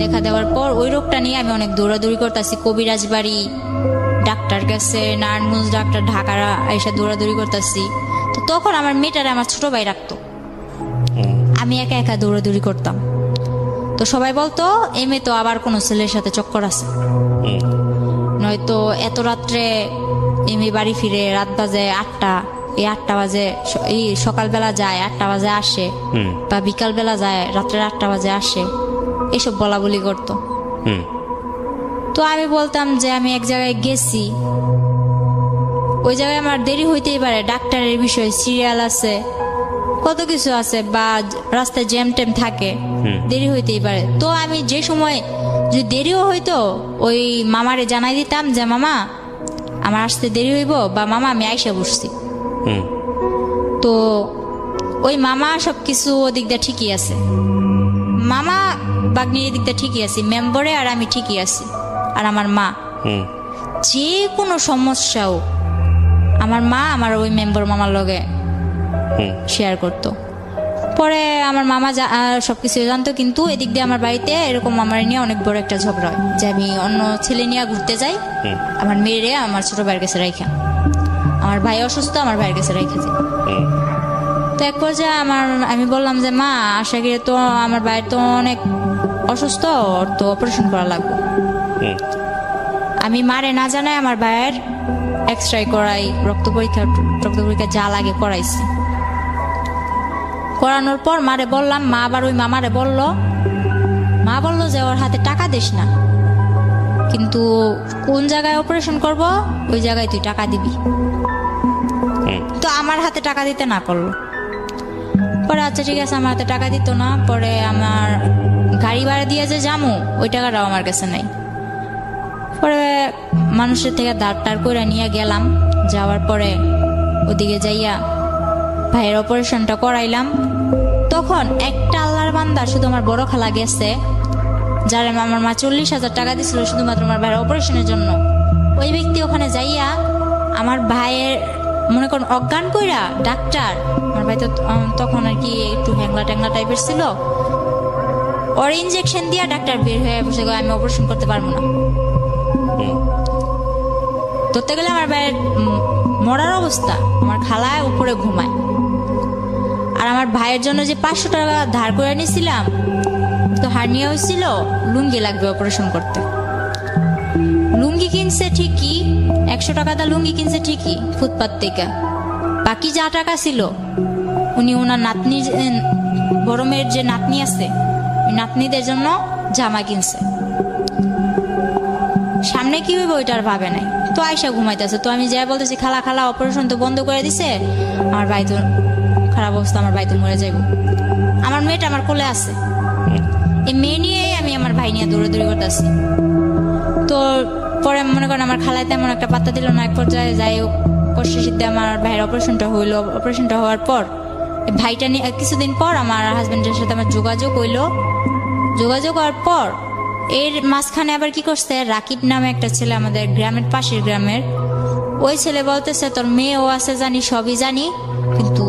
দেখা দেওয়ার পর ওই রোগটা নিয়ে আমি অনেক দৌড়াদৌড়ি করতেছি, কবিরাজ বাড়ি, ডাক্তার কাছে, নারায়ণগঞ্জ ডাক্তার, ঢাকার এসে দৌড়াদৌড়ি করতেছি। তো তখন আমার মেয়েটারে আমার ছোট ভাই রাখতো, আমি একা একা দৌড়াদৌড়ি করতাম। তো সবাই বলতো এই মেয়ে তো আবার কোনো ছেলের সাথে চক্কর আছে, নয়তো এত রাত্রে এই মেয়ে বাড়ি ফিরে, রাত বাজে 8টা, এই 8টা বাজে, এই সকালবেলা যায় 8টা বাজে আসে, বা বিকালবেলা যায় রাত্রে 8টা বাজে আসে, এসব বলা বলি করতো। তো আমি বলতাম যে আমি এক জায়গায় গেছি, ওই জায়গায় আমার দেরি হইতেই পারে, ডাক্তারের বিষয়, সিরিয়াল আছে, কত কিছু আছে, বা রাস্তায় জ্যাম ট্যাম থাকে, দেরি হইতেই পারে। তো আমি যে সময় যদি দেরিও হইতো ওই মামারে জানাই দিতাম যে মামা আমার আসতে দেরি হইব, বা মামা আমি আইসা বসছি। তো ওই মামা সবকিছু ওদিক দিয়ে ঠিকই আছে, মামা বাগনির এদিক দিয়ে ঠিকই আছে, মেম্বরে আর আমি ঠিকই আছি। আর আমার মা যে কোনো সমস্যাও আমার মা আমার ওই মেম্বার মামার লগে শেয়ার করতো। পরে আমার মামা সবকিছু জানতো, কিন্তু এদিক দিয়ে আমার বাড়িতে এরকম আমার নিয়ে অনেক বড় একটা ঝগড়া হয় যে আমি অন্য ছেলে নিয়ে ঘুরতে যাই, আমার মেয়েরে আমার ছোট ভাইয়ের কাছে রাইখা, আমার ভাই অসুস্থ, আমার ভাইয়ের কাছে রাইখা যায়। তো এক পর্যায়ে আমি বললাম যে মা, আশা করি তো আমার ভাইয়ের তো অনেক অসুস্থ, ওর তো অপারেশন করা লাগবে। আমি মারে না জানাই আমার ভাইয়ের এক্সরে করাই, রক্ত পরীক্ষা যা লাগে করাইছি। করানোর পর মারে বললাম, মা আবার ওই মামারে বলল, মা বলল যে ওর হাতে টাকা দিস না, কিন্তু কোন জায়গায় অপারেশন করব ওই জায়গায় তুই টাকা দিবি। তো আমার হাতে টাকা দিতে না করলো। পরে আচ্ছা ঠিক আছে, আমার হাতে টাকা দিত না। পরে আমার গাড়ি ভাড়া দিয়ে যে যামু ওই টাকাটাও আমার কাছে নাই। পরে মানুষের থেকে দাঁড় করে নিয়ে গেলাম। যাওয়ার পরে ওদিকে যাইয়া ভাইয়ের অপারেশনটা করাইলাম। তখন একটা আল্লাহর বান্দা, শুধু আমার বড় খালা গেছে, যার আমার মা 40,000 টাকা দিছিল শুধুমাত্র আমার ভাইয়ের অপারেশনের জন্য। ওই ব্যক্তি ওখানে যাইয়া আমার ভাইয়ের মনে করেন অজ্ঞান কইরা ডাক্তার, আমার ভাই তো তখন আর কি একটু হ্যাংলা ট্যাংলা টাইপের ছিল, ওর ইনজেকশন দিয়া ডাক্তার বের হয়ে বসে গেল আমি অপারেশন করতে পারবো না। ধরতে গেলে আমার ভাইয়ের মরার অবস্থা, আমার খালায় উপরে ঘুমায়। আর আমার ভাইয়ের জন্য যে 500 টাকা ধার করে নিয়েছিলাম, তো হার্নিয়া হয়েছিল, লুঙ্গি লাগবে অপারেশন করতে। লুঙ্গি কিনছে ঠিকই, 100 টাকা দা লুঙ্গি কিনছে ঠিকই ফুটপাত থেকে। বাকি যা টাকা ছিল উনি ওনার নাতনি, বড় মেয়ের যে নাতনি আছে, ওই নাতনিদের জন্য জামা কিনছে। সামনে কি হইব ওইটা আর ভাবে নাই। তো আয়সা ঘুমাইতেছে, তো আমি যাই বলতেছি, খালা খালা অপারেশন তো বন্ধ করে দিছে, আমার ভাই তো খারাপ অবস্থা, আমার ভাই তো মরে যাইব। আমার মেয়েটা আমার কোলে আছে, এই মেয়ে নিয়েই আমি আমার ভাই নিয়ে দৌড়াদৌড়ি করতেছি। তো পরে মনে করেন আমার খালায় তেমন একটা পাত্তা দিল না। এক পর্যায়ে যাই কষ্ট সিদ্ধে আমার ভাইয়ের অপারেশনটা হইলো। অপারেশনটা হওয়ার পর ভাইটা নিয়ে কিছুদিন পর আমার হাজবেন্ডের সাথে আমার যোগাযোগ হইলো। যোগাযোগ হওয়ার পর এর মাঝখানে আবার কি করছে, রাকিব নামে একটা ছেলে, আমাদের গ্রামের পাশের গ্রামের, ওই ছেলে বলতেছে তোর মেয়েও আছে জানি, সবই জানি, কিন্তু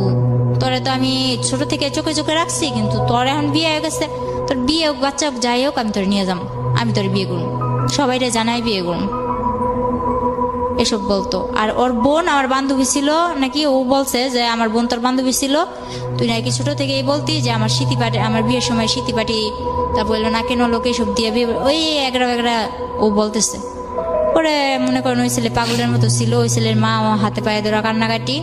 তোরে তো আমি ছোট থেকে চোখে চোখে রাখছি, কিন্তু তোর এখন বিয়ে হয়ে গেছে, তোর বিয়ে হোক বাচ্চা হোক যাই হোক, আমি তোর নিয়ে যাবো, আমি তোর বিয়ে করুন, সবাইরে জানাই বিয়ে করুন, এসব বলতো। আর ওর বোন আমার বান্ধবী ছিল নাকি, ও বলছে যে আমার বোন তোর বান্ধবী ছিল, তুই নাকি ছোট থেকেই বলতি যে আমার স্মৃতি পাটি, আমার বিয়ের সময় স্মৃতি পাটি, তা বললো না কেন লোকে সব দিয়ে বিয়ে, ওই এগরা ও বলতেছে। পরে মনে করেন ওই ছেলে পাগলের মতো ছিল, ওই ছেলের মা হাতে পায়ে ধরা কান্নাকাটি,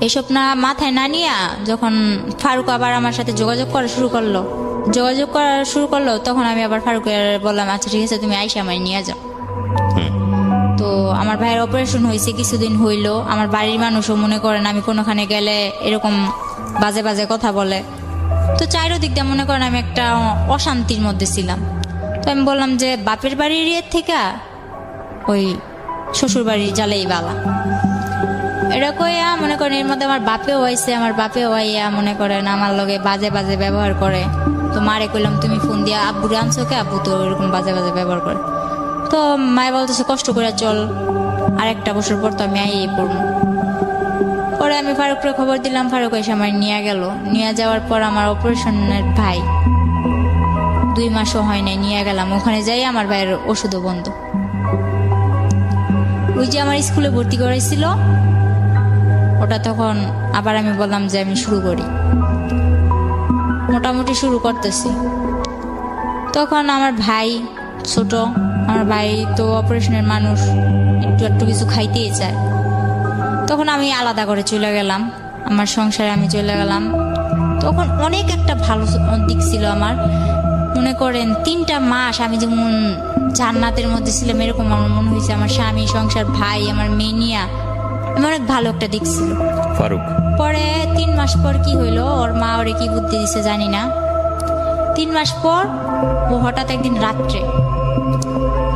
এসব না মাথায় না নিয়া যখন ফারুক আবার আমার সাথে যোগাযোগ করা শুরু করলো, তখন আমি আবার ফারুকের বললাম আচ্ছা ঠিক আছে তুমি আইসা আমায় নিয়ে যাও। তো আমার ভাইয়ের অপারেশন হয়েছে, কিছুদিন হইলো। আমার বাড়ির মানুষও মনে করেন আমি কোনোখানে গেলে এরকম বাজে বাজে কথা বলে, তো চারিদিক দিয়ে মনে করেন আমি একটা অশান্তির মধ্যে ছিলাম। তো আমি বললাম যে বাপের বাড়ির ইয়ের থেকে ওই শ্বশুর বাড়ির জ্বালেই বালা, এটা কইয়া মনে করেন এর মধ্যে আমার বাপেও হয়েছে, আমার বাপেও হইয়া মনে করেন আমার লগে বাজে বাজে ব্যবহার করে। তো মারে কইলাম তুমি ফোন দিয়া আব্বুরে আনছো কে, আব্বু তো এরকম বাজে বাজে ব্যবহার করে। তো মায়ে বলতেছে কষ্ট করে চল, আর একটা বছর পর তো আমি আইয়ে পড়বো। পরে আমি ফারুককে খবর দিলাম, ফারুক এসে আমার নিয়ে গেল। নিয়ে যাওয়ার পর আমার অপারেশনের ভাই 2 মাসও হয় নাই, নিয়ে গেলাম। ওখানে যাই আমার ভাইয়ের ওষুধও বন্ধ। ওই যে আমার স্কুলে ভর্তি করাইছিল ওটা, তখন আবার আমি বললাম যে আমি শুরু করি, মোটামুটি শুরু করতেছি। তখন আমার ভাই ছোট, আমার ভাই তো অপারেশনের মানুষ, একটু কিছু খাইতেই চায়। তখন আমি আলাদা করে চলে গেলাম, আমার সংসারে আমি চলে গেলাম। তখন অনেক একটা ভালো দিক ছিল আমার, মনে করেন 3টা মাস আমি যেমন জান্নাতের মধ্যে ছিলাম, এরকম আমার মনে হয়েছে। আমার স্বামী, সংসার, ভাই, আমার মেয়ে নিয়া আমার অনেক ভালো একটা দিক ছিল। ফারুক পরে 3 মাস পর কি হইলো, ওর মা ওরে কি বুদ্ধি দিছে জানি না, 3 মাস পর ও হঠাৎ একদিন রাত্রে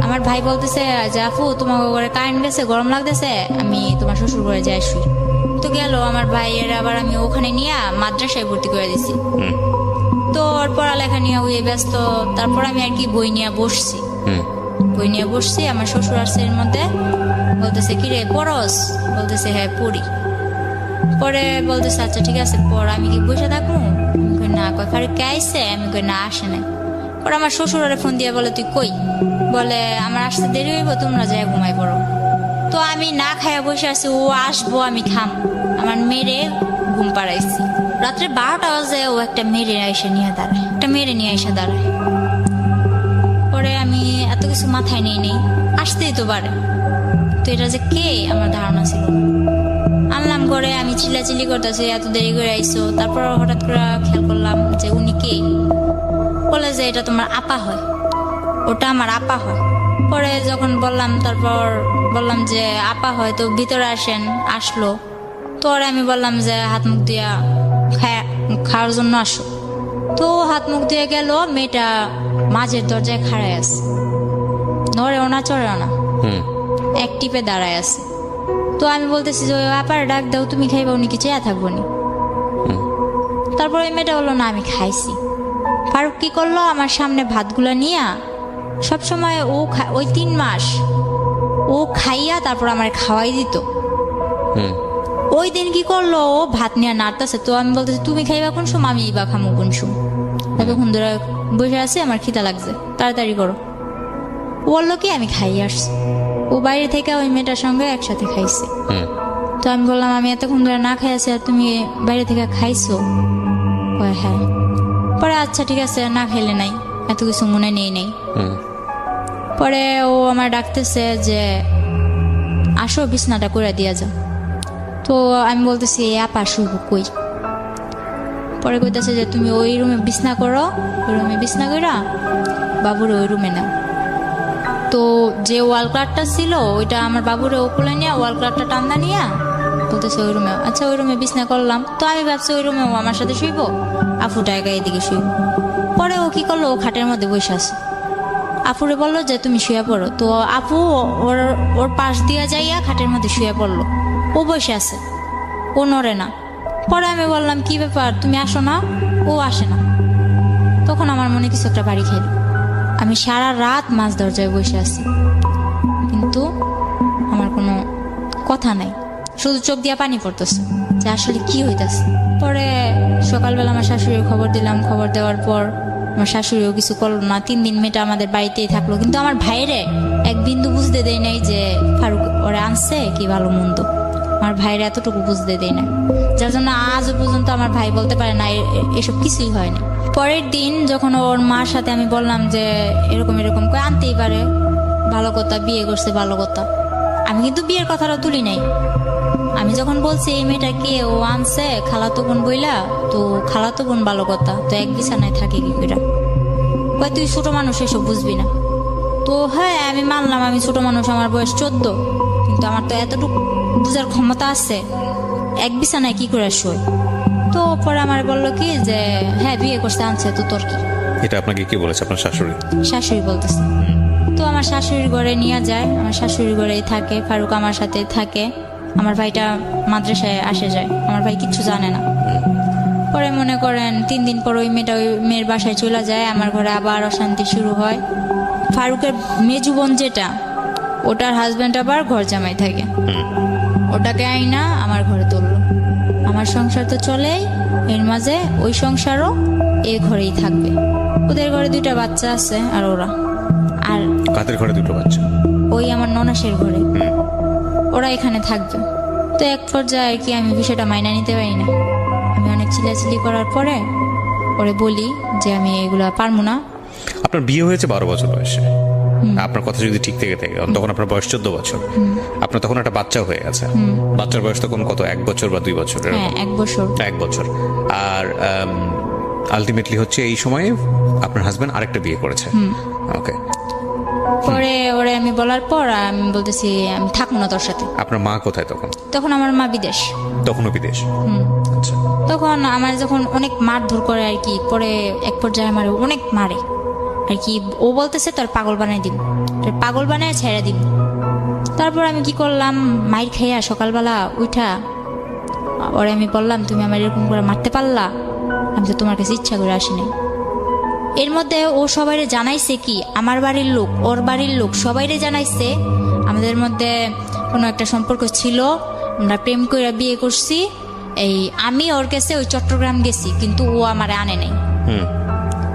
আমার ভাই বলতেছে যে আপু তোমার ঘরে কারেন্ট গেছে, গরম লাগতেছে, আমি তোমার শ্বশুর ঘরে যাই শুই। তো গেল আমার ভাইয়ের, আবার আমি ওখানে নিয়ে মাদ্রাসায় ভর্তি করে দিছি। তো ওর পড়ালেখা নিয়ে ওই ব্যস্ত। তারপর আমি আর কি বই নিয়ে বসছি, আমার শ্বশুর আসছে এর মধ্যে, বলতেছে কিরে পড়স, বলতেছে হ্যাঁ পড়ি। পরে বলতেছে আচ্ছা ঠিক আছে পর আমি কি বসে থাকবো, আমি কই না। কয় ফারুক কে আইছে, আমি কই না আসে নাই। পরে আমার শ্বশুরে ফোন দিয়ে বলে তুই কই, বলে আমার আসতে দেরি হইব, তোমরা যাই ঘুমাই পড়ো। তো আমি না খাইয়া বসে আছি, ও আসবো আমি খাম, আমার মেরে ঘুম পাড়াইছি। রাত্রে 12টা বাজে ও একটা মেরে নিয়ে দাঁড়ায়। পরে আমি এত কিছু মাথায় নেই আসতেই তো পারে, তো এটা যে কে আমার ধারণা ছিল না। আনলাম করে আমি চিল্লাচিল্লি করতেছি এত দেরি করে আইসো। তারপর হঠাৎ করে খেয়াল করলাম যে উনি কে, বলে যে এটা তোমার আপা হয়, ওটা আমার আপা হয়। পরে যখন বললাম, তারপর বললাম যে আপা হয় তো ভিতরে আসেন, আসলো। তো ওরে আমি বললাম যে হাত মুখ দিয়া খাওয়ার জন্য আসো। তো হাত মুখ দিয়ে গেল, মেয়েটা মাঝের দরজায় খাড়ায় আছে, নড়েও না চড়েও না, এক টিপে দাঁড়ায় আছে। তো আমি বলতেছি যে ওই আপার ডাক দাও, তুমি খাইবা, উনি কি চেয়ে থাকবো নি। তারপর ওই মেয়েটা বললো না আমি খাইছি। ফারুক কি করলো, আমার সামনে ভাতগুলা নিয়ে সবসময় ওই 3 মাস ও খাইয়া তারপর আমার খাওয়াই দিত। ওই দিন কি করলো, ও ভাত নিয়ে নাড়তেছে। তো আমি বলতেছি তুমি খাইবা কোন সময়, আমি বা খামো কোন সময়, ততক্ষণ ধরে বসে আছে, আমার খিদা লাগছে, তাড়াতাড়ি করো। ও বললো কি আমি খাই আসছি। ও বাইরে থেকে ওই মেয়েটার সঙ্গে একসাথে খাইছে। তো আমি বললাম আমি এতক্ষণ ধরে না খাই আছি আর তুমি বাইরে থেকে খাইছো। হ্যাঁ। পরে আচ্ছা ঠিক আছে, না খাইলে নাই, এত কিছু মনে নেই। পরে ও আমার ডাকতেছে যে আসো বিছনাটা করে দিয়া যাও। তো আমি বলতেছি আপা শুভ কই। পরে কইতেছে যে তুমি ওই রুমে বিছনা করো, ওই রুমে বিছনা কইরা বাবুরে ওই রুমে নাও। তো যে ওয়াল ক্লাটটা ছিল ওইটা আমার বাবুরে ওকুলে নিয়ে ওয়াল ক্লাটটা টান্দা নিয়ে বলতেছে ওই রুমে। আচ্ছা ওই রুমে বিছনা করলাম। তো আমি ভাবছি ওই রুমে ও আমার সাথে শুইব, আফুটা একা এদিকে শুইব। পরে ও কি করলো, ও খাটের মধ্যে বসে আছে। আপুরে বললো যে তুমি শুয়ে পড়ো। তো আপু ওর পাশ দিয়ে যাইয়া খাটের মধ্যে শুয়ে পড়লো। ও বসে আছে, ও নড়ে না। পরে আমি বললাম কি ব্যাপার, তুমি আসো না। ও আসে না। তখন আমার মনে কিছু একটা বাড়ি খেল। আমি সারা রাত মাঝ দরজায় বসে আছি, কিন্তু আমার কোনো কথা নাই, শুধু চোখ দিয়া পানি পড়তেছে যে আসলে কি হইতেছে। পরে সকালবেলা আমার শাশুড়ির খবর দিলাম। খবর দেওয়ার পর আমার শাশুড়িও কিছু করলো না। 3 দিন মেয়েটা আমাদের বাড়িতেই থাকলো, কিন্তু আমার ভাইরে এক বিন্দু বুঝতে দেয় নাই যে ফারুক ওরে আনছে কি ভালো মন্দ। আমার ভাইরে এতটুকু বুঝতে দেয় না, যার জন্য আজও পর্যন্ত আমার ভাই বলতে পারে না এসব কিছুই হয়নি। পরের দিন যখন ওর মার সাথে আমি বললাম যে এরকম করে আনতেই পারে, ভালো কথা, বিয়ে করছে ভালো কথা। আমি কিন্তু বিয়ের কথাটা তুলি নাই। আমি যখন বলছি এই মেয়েটা কে, ও আনছে খালাতো বোন বইলা, তো খালাতো বোন ভালো কথা, তো এক বিছানায় থাকে কি করে। কয় তুই ছোট মানুষ, এসব বুঝবি না। তো হ্যাঁ আমি মানলাম আমি ছোট মানুষ, আমার বয়স 14, কিন্তু আমার তো এতটুকু বুঝার ক্ষমতা আছে, এক বিছানায় কি করে শোয়। তো পরে আমার বললো কি যে হ্যাঁ বিয়ে করতে আনছে, তো তোর কি। এটা আপনাকে কি বলেছে আপনার শাশুড়ি বলতেছে। তো আমার শাশুড়ির ঘরে নিয়ে যায়, আমার শাশুড়ির ঘরেই থাকে, ফারুক আমার সাথে থাকে। আমার ভাইটা মাদ্রাসায় আসে যায়, আমার ভাই কিচ্ছু জানে না। পরে মনে করেন 3 দিন পর ওই মেয়ের বাসায় চলে যায়, আমার ঘরে আবার অশান্তি শুরু হয়। ফারুকের মেজু বোন যেটা, ওটার হাজবেন্ড আবার ঘর জামাই থাকে, ওটাকে আইনা আমার ঘরে তুললো। আমার সংসার তো চলেই, এর মাঝে ওই সংসারও এই ঘরেই থাকবে। ওদের ঘরে 2টা বাচ্চা আছে, আর কাদের ঘরে 2টো বাচ্চা? ওই আমার ননাসের ঘরে, ওরা এখানে থাকবে। তো এক পর্যায়ে আর কি আমি বিষয়টা মাইনা নিতে পারি না। আমি অনেক চিল্লাচিল্লি করার পরে ওরে বলি যে আমি এগুলা পারবো না। আপনার বিয়ে হয়েছে 12 বছর বয়সে, আপনার কথা যদি ঠিক থেকে থাকে, তখন আপনার বয়স 14 বছর, আপনার তখন একটা বাচ্চা হয়ে গেছে। বাচ্চার বয়স তখন কত, 1 বছর বা 2 বছর? হ্যাঁ 1 বছর। 1 বছর। আর আলটিমেটলি হচ্ছে এই সময়ে আপনার হাজবেন্ড আরেকটা বিয়ে করেছে। ওকে। পরে ওরে আমি বলার পর আমি বলতেছি আমি থাকবো না তোর সাথে। আপনার মা কোথায় তখন? তখন আমার মা বিদেশ। তখনও বিদেশ? আচ্ছা। তখন আমার যখন অনেক মারধর করে আর কি, পরে এক পর্যায়ে আমার অনেক মারে আর কি। ও বলতেছে তোর পাগল বানাই দিন, তোর পাগল বানায় ছেড়ে দিন। তারপর আমি কি করলাম, মাইর খাইয়া সকালবেলা উঠা ওরে আমি বললাম তুমি আমার এরকম করে মারতে পারলা, আমি তো তোমার কাছে ইচ্ছা করে আসিনি। এর মধ্যে ও সবাইরে জানাইছে কি, আমার বাড়ির লোক, ওর বাড়ির লোক সবাইরে জানাইছে আমাদের মধ্যে কোনো একটা সম্পর্ক ছিল, আমরা প্রেম করে বিয়ে করছি, এই আমি ওর কাছে ওই চট্টগ্রাম গেছি, কিন্তু ও আমারে আনে নাই।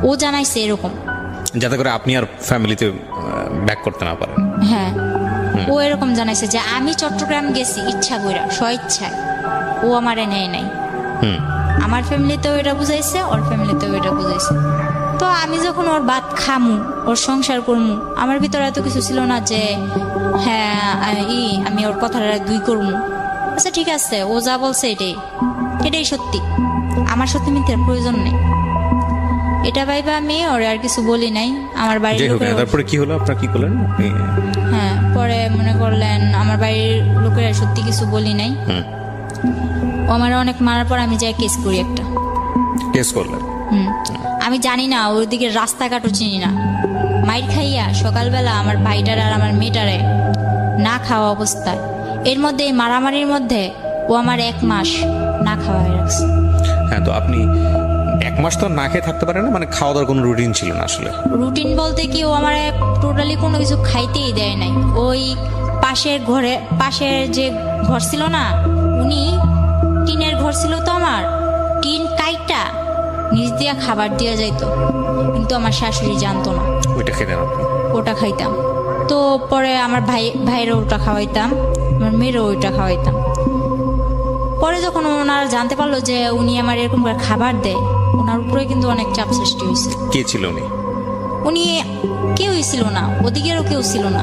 ও জানাইছে এরকম, যাতে করে আপনি আর ফ্যামিলিতে ব্যাক করতে না পারেন। হ্যাঁ ও এরকম জানাইছে যে আমি চট্টগ্রাম গেছি ইচ্ছা কইরা, স্বইচ্ছায়। ও আমারে নেয় নাই। আমার ফ্যামিলিতেও এটা বুঝাইছে, ওর ফ্যামিলিতেও এটা বুঝাইছে। তো আমি যখন ওর ভাত খামু, ওর সংসার করমু, আমার ভিতরে এত কিছু ছিল না যে হ্যাঁ আমি ওর কথাটা দুই করমু। আচ্ছা ঠিক আছে, ও যা বলছে এটাই সত্যি, আমার সত্যি মিথ্যার প্রয়োজন নেই। এটা ভাইবা আমি ওরে আর কিছু বলি নাই। আমার বাড়ির যাই হোক, লোকেরা- তারপরে কি হলো, আপনার কি করলেন আপনি? হ্যাঁ পরে মনে করলেন আমার বাড়ির লোকেরা সত্যি কিছু বলি নাই। ও আমার অনেক মারার পর আমি যাই কেস করি একটা। কেস করলেন? আমি জানি না, ওদিকে রাস্তাঘাটও চিনি না। মাইর খাইয়া সকালবেলা আমার ভাইটার আর আমার মেয়েটারে না খাওয়া অবস্থায়, এর মধ্যে এই মারামারির মধ্যে ও আমার 1 মাস না খাওয়া হয়ে রাখছে। হ্যাঁ, তো আপনি 1 মাস তো আর না খেয়ে থাকতে পারেন না, মানে খাওয়া দাওয়ার কোনো রুটিন ছিল না আসলে? রুটিন বলতে কি, ও আমার টোটালি কোনো কিছু খাইতেই দেয় নাই। ওই পাশের যে ঘর ছিল না, উনি টিনের ঘর ছিল, তো আমার টিন কাইটা নিচ দিয়া খাবার দিয়া যাইতো, কিন্তু আমার শাশুড়ি জানতো না। ওইটা খেতেন আপনি? ওটা খাইতাম। তো পরে আমার ভাইয়েরও ওটা খাওয়াইতাম, আমার মেয়েরও ওইটা খাওয়াইতাম। পরে যখন ওনারা জানতে পারলো যে উনি আমার এরকম করে খাবার দেয়, ওনার উপরে কিন্তু অনেক চাপ সৃষ্টি হয়েছে। কে ছিল উনি? উনি কেউই ছিল না, ওদিকেরও কেউ ছিল না,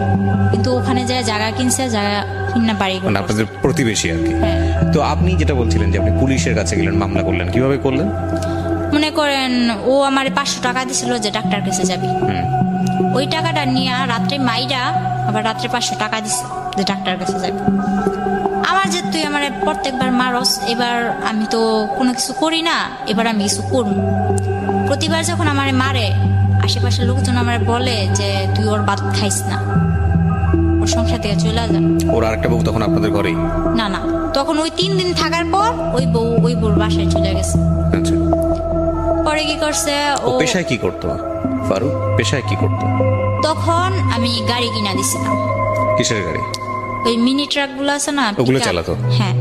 কিন্তু ওখানে যায় জায়গা কিনছে, জায়গা কিনা বাড়ি মানে করছে। আপনাদের প্রতিবেশী আর কি। হ্যাঁ। তো আপনি যেটা বলছিলেন যে আপনি পুলিশের কাছে গেলেন, মামলা করলেন, কিভাবে করলেন? মনে করেন ও আমার 500 টাকা দিছিল যে ডাক্তার কাছে যাবি, ওই টাকাটা নিয়ে রাত্রে মাইরা আবার রাত্রে 500 টাকা দিছে যে ডাক্তার কাছে যাবি। আমার যে তুই আমার প্রত্যেকবার মারস, এবার আমি তো কোনো কিছু করি না, এবার আমি কিছু করব। প্রতিবার যখন আমারে মারে, আশেপাশের লোকজন আমারে বলে যে তুই ওর ভাত খাইস না, ওর সংসার থেকে চলে যা। ওর আরেকটা বউ তখন আপনাদের ঘরেই? না না, তখন ওই 3 দিন থাকার পর ওই বউর বাসায় চলে গেছে। আচ্ছা। পরে কি করছে ও ও, পেশায় কি করতো ফারুক? পেশায় কি করতো? তখন আমি গাড়ি কিনা দিছিলাম। কিসের গাড়ি? ওই মিনি ট্রাক গুলো আছে না, ওগুলো pickup। চালাতো? হ্যাঁ,